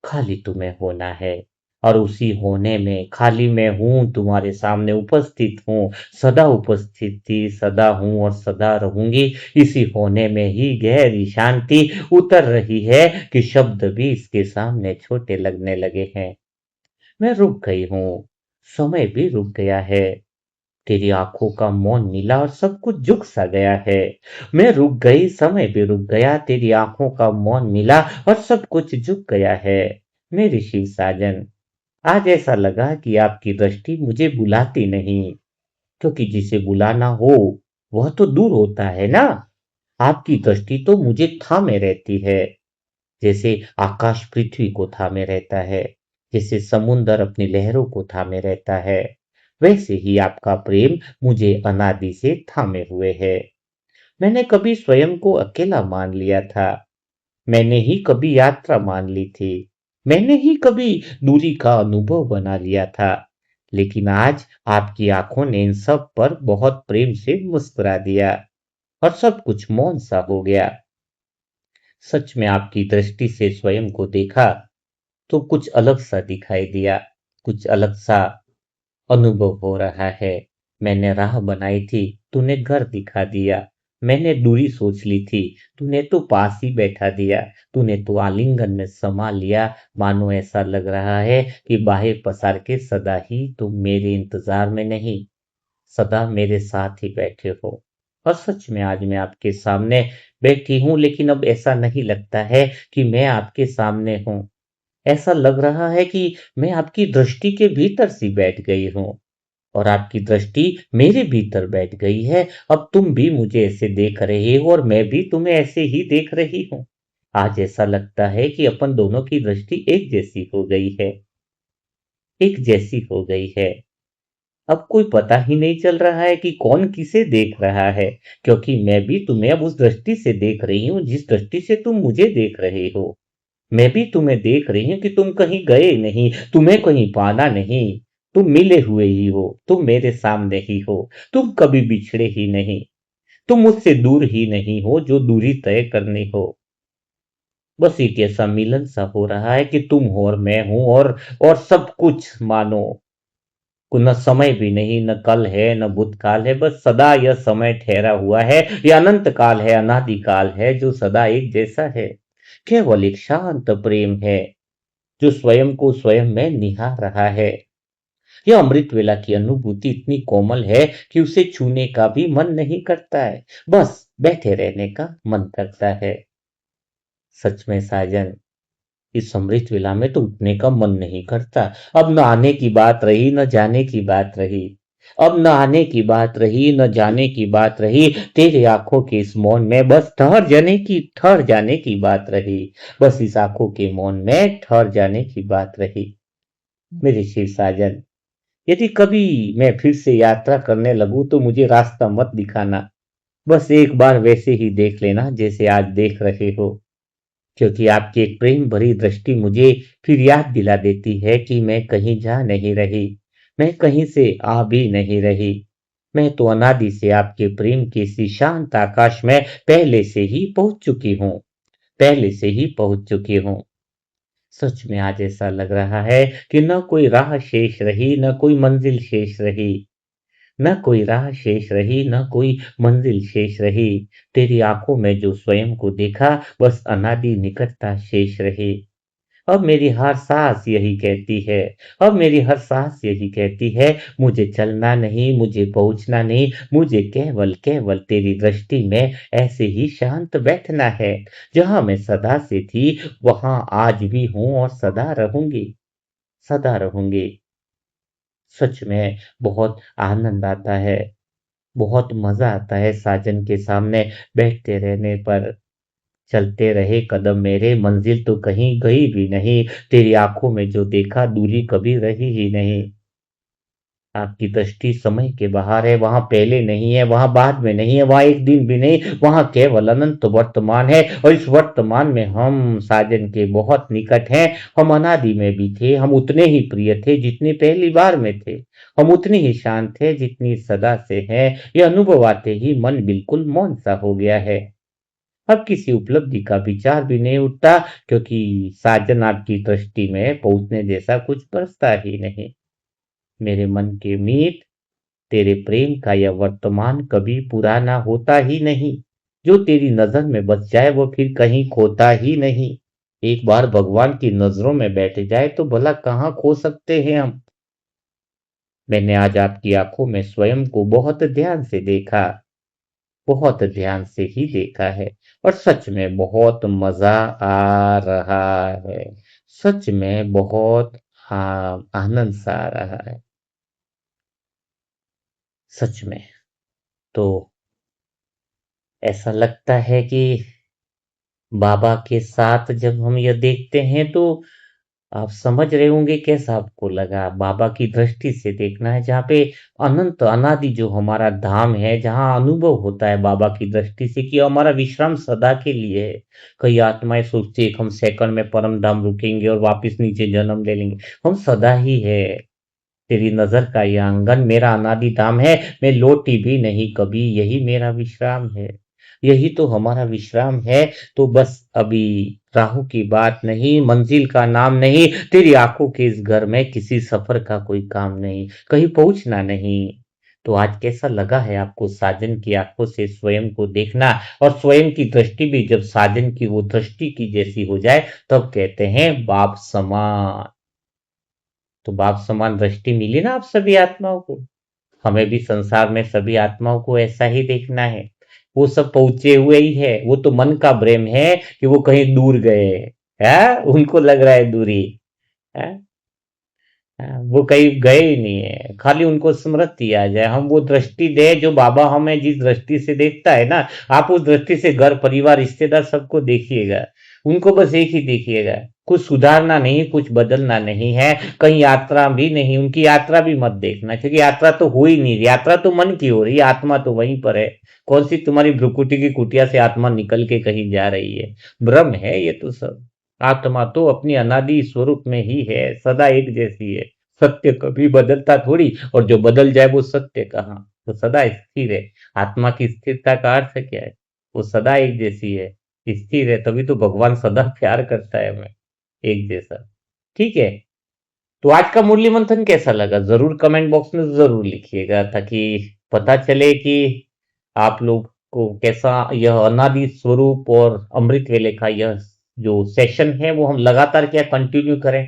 खाली तुम्हें होना है। और उसी होने में खाली मैं हूँ, तुम्हारे सामने उपस्थित हूँ, सदा उपस्थित थी, सदा हूँ और सदा रहूंगी। इसी होने में ही गहरी शांति उतर रही है कि शब्द भी इसके सामने छोटे लगने लगे हैं। मैं रुक गई हूँ, समय भी रुक गया है। तेरी आंखों का मौन नीला और सब कुछ झुक सा गया है। मैं रुक गई, समय भी रुक गया, तेरी आंखों का मौन नीला और सब कुछ झुक गया है। मेरी शिव साजन, आज ऐसा लगा कि आपकी दृष्टि मुझे बुलाती नहीं, क्योंकि जिसे बुलाना हो वह तो दूर होता है ना। आपकी दृष्टि तो मुझे थामे रहती है, जैसे आकाश पृथ्वी को थामे रहता है, जैसे समुंदर अपनी लहरों को थामे रहता है। वैसे ही आपका प्रेम मुझे अनादि से थामे हुए है। मैंने कभी स्वयं को अकेला मान लिया था, मैंने ही कभी यात्रा मान ली थी, मैंने ही कभी दूरी का अनुभव बना लिया था। लेकिन आज आपकी आंखों ने इन सब पर बहुत प्रेम से मुस्कुरा दिया और सब कुछ मौन सा हो गया। सच में आपकी दृष्टि से स्वयं को देखा तो कुछ अलग सा दिखाई दिया, कुछ अलग सा अनुभव हो रहा है। मैंने राह बनाई थी, तूने घर दिखा दिया। मैंने दूरी सोच ली थी, तूने तो पास ही बैठा दिया। तूने तो आलिंगन में समा लिया, मानो ऐसा लग रहा है कि बाहें पसार के सदा ही तुम मेरे इंतजार में नहीं, सदा मेरे साथ ही बैठे हो। और सच में आज मैं आपके सामने बैठी हूँ, लेकिन अब ऐसा नहीं लगता है कि मैं आपके सामने हूँ। ऐसा लग रहा है कि मैं आपकी दृष्टि के भीतर सी बैठ गई हूँ और आपकी दृष्टि मेरे भीतर बैठ गई है। अब तुम भी मुझे ऐसे देख रहे हो और मैं भी तुम्हें ऐसे ही देख रही हूँ। आज ऐसा लगता है कि अपन दोनों की दृष्टि एक जैसी हो गई है, एक जैसी हो गई है। अब कोई पता ही नहीं चल रहा है कि कौन किसे देख रहा है, क्योंकि मैं भी तुम्हें अब उस दृष्टि से देख रही हूँ जिस दृष्टि से तुम मुझे देख रहे हो। मैं भी तुम्हें देख रही हूँ कि तुम कहीं गए नहीं, तुम्हें कहीं पाना नहीं। तुम मिले हुए ही हो, तुम मेरे सामने ही हो, तुम कभी बिछड़े ही नहीं, तुम मुझसे दूर ही नहीं हो जो दूरी तय करनी हो। बस एक ऐसा मिलन सा हो रहा है कि तुम हो और मैं हूं, और सब कुछ मानो को न समय भी नहीं, न कल है न भूतकाल है, बस सदा यह समय ठहरा हुआ है। यह अनंत काल है, अनादि काल है, जो सदा एक जैसा है। केवल एक शांत प्रेम है जो स्वयं को स्वयं में निहार रहा है। यह अमृत वेला की अनुभूति इतनी कोमल है कि उसे छूने का भी मन नहीं करता है, बस बैठे रहने का मन करता है। सच में साजन, इस अमृत वेला में तो उठने का मन नहीं करता। अब न आने की बात रही, न जाने की बात रही। अब न आने की बात रही, न जाने की बात रही, तेरे आंखों के इस मौन में बस ठहर जाने की बात रही। बस इस आंखों के मौन में ठहर जाने की बात रही। मेरे शिव साजन, यदि कभी मैं फिर से यात्रा करने लगूं तो मुझे रास्ता मत दिखाना। बस एक बार वैसे ही देख लेना जैसे आज देख रहे हो, क्योंकि आपकी एक प्रेम भरी दृष्टि मुझे फिर याद दिला देती है कि मैं कहीं जा नहीं रही, मैं कहीं से आ भी नहीं रही। मैं तो अनादि से आपके प्रेम के इसी शांत आकाश में पहले से ही पहुंच चुकी हूँ। सच में आज ऐसा लग रहा है कि न कोई राह शेष रही, न कोई मंजिल शेष रही। न कोई राह शेष रही, न कोई मंजिल शेष रही। तेरी आंखों में जो स्वयं को देखा, बस अनादि निकटता शेष रही। अब मेरी हर सांस यही कहती है, अब मेरी हर सांस यही कहती है, मुझे चलना नहीं, मुझे पहुंचना नहीं, मुझे केवल केवल तेरी दृष्टि में ऐसे ही शांत बैठना है। जहां मैं सदा से थी, वहां आज भी हूं और सदा रहूंगी, सदा रहूंगी। सच में बहुत आनंद आता है, बहुत मजा आता है साजन के सामने बैठते रहने पर। चलते रहे कदम मेरे, मंजिल तो कहीं गई भी नहीं, तेरी आंखों में जो देखा दूरी कभी रही ही नहीं। आपकी दृष्टि समय के बाहर है, वहां पहले नहीं है, वहां बाद में नहीं है, वहां एक दिन भी नहीं, वहां केवल अनंत वर्तमान है। और इस वर्तमान में हम साजन के बहुत निकट हैं। हम अनादि में भी थे, हम उतने ही प्रिय थे जितने पहली बार में थे, हम उतने ही शांत थे जितनी सदा से हैं। यह अनुभव आते ही मन बिल्कुल मौन सा हो गया है। अब किसी उपलब्धि का विचार भी नहीं उठता, क्योंकि साजन आपकी दृष्टि में पहुंचने जैसा कुछ बरसता ही नहीं। मेरे मन के मीत, तेरे प्रेम का यह वर्तमान कभी पुराना होता ही नहीं। जो तेरी नजर में बस जाए वो फिर कहीं खोता ही नहीं। एक बार भगवान की नजरों में बैठ जाए तो भला कहाँ खो सकते हैं हम। मैंने आज आपकी आंखों में स्वयं को बहुत ध्यान से देखा, बहुत ध्यान से ही देखा है। और सच में बहुत मजा आ रहा है। सच में बहुत, हाँ, आनंद सा आ रहा है। सच में। तो ऐसा लगता है कि बाबा के साथ जब हम यह देखते हैं तो आप समझ रहे होंगे कैसा आपको लगा। बाबा की दृष्टि से देखना है, जहाँ पे अनंत अनादि जो हमारा धाम है, जहाँ अनुभव होता है बाबा की दृष्टि से कि हमारा विश्राम सदा के लिए है। कई आत्माएं सोचती है कि हम सेकंड में परम धाम रुकेंगे और वापस नीचे जन्म ले लेंगे। हम सदा ही है। तेरी नजर का यह आंगन मेरा अनादि धाम है। मैं लौटी भी नहीं कभी, यही मेरा विश्राम है, यही तो हमारा विश्राम है। तो बस अभी राहु की बात नहीं, मंजिल का नाम नहीं, तेरी आंखों के इस घर में किसी सफर का कोई काम नहीं, कहीं पहुंचना नहीं। तो आज कैसा लगा है आपको साजन की आंखों से स्वयं को देखना। और स्वयं की दृष्टि भी जब साजन की वो दृष्टि की जैसी हो जाए, तब कहते हैं बाप समान। तो बाप समान दृष्टि मिली ना आप सभी आत्माओं को। हमें भी संसार में सभी आत्माओं को ऐसा ही देखना है। वो सब पहुंचे हुए ही है, वो तो मन का भ्रम है कि वो कहीं दूर गए है, उनको लग रहा है दूरी है। वो कहीं गए ही नहीं है, खाली उनको स्मृति आ जाए। हम वो दृष्टि दे जो बाबा हमें जिस दृष्टि से देखता है ना, आप उस दृष्टि से घर परिवार रिश्तेदार सबको देखिएगा। उनको बस एक ही देखिएगा, कुछ सुधारना नहीं, कुछ बदलना नहीं है, कहीं यात्रा भी नहीं, उनकी यात्रा भी मत देखना, क्योंकि यात्रा तो हो ही नहीं रही। यात्रा तो मन की हो रही है, आत्मा तो वहीं पर है। कौन सी तुम्हारी भ्रुकुटी की कुटिया से आत्मा निकल के कहीं जा रही है? भ्रम है ये तो सब। आत्मा तो अपनी अनादि स्वरूप में ही है, सदा एक जैसी है। सत्य कभी बदलता थोड़ी, और जो बदल जाए वो सत्य कहाँ, वो सदा स्थिर है। आत्मा की स्थिरता का अर्थ क्या है? वो सदा एक जैसी है, स्थिर है, तभी तो भगवान सदा प्यार करता है हमें, एक जैसा। ठीक है। तो आज का मुरली मंथन कैसा लगा जरूर कमेंट बॉक्स में जरूर लिखिएगा, ताकि पता चले कि आप लोग को कैसा यह अनादि स्वरूप और अमृत वेले का यह जो सेशन है वो हम लगातार क्या कंटिन्यू करें।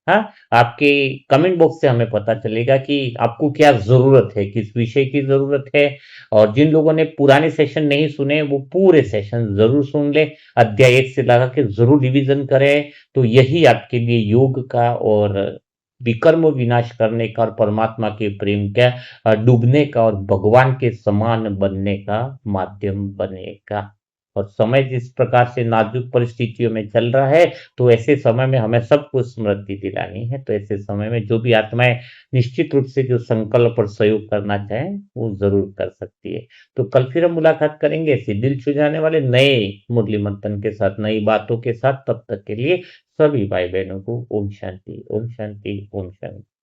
हाँ, आपके कमेंट बॉक्स से हमें पता चलेगा कि आपको क्या जरूरत है, किस विषय की जरूरत है। और जिन लोगों ने पुराने सेशन नहीं सुने वो पूरे सेशन जरूर सुन ले, अध्याय 1 से लगा के जरूर रिवीजन करें। तो यही आपके लिए योग का और विकर्म विनाश करने का और परमात्मा के प्रेम का डूबने का और भगवान के समान बनने का माध्यम बनेगा। और समय जिस प्रकार से नाजुक परिस्थितियों में चल रहा है, तो ऐसे समय में हमें सबको स्मृति दिलानी है। तो ऐसे समय में जो भी आत्माएं निश्चित रूप से जो संकल्प और सहयोग करना चाहें, वो जरूर कर सकती है। तो कल फिर हम मुलाकात करेंगे ऐसे दिल छू जाने वाले नए मुरली मंथन के साथ, नई बातों के साथ। तब तक के लिए सभी भाई बहनों को ओम शांति, ओम शांति, ओम शांति।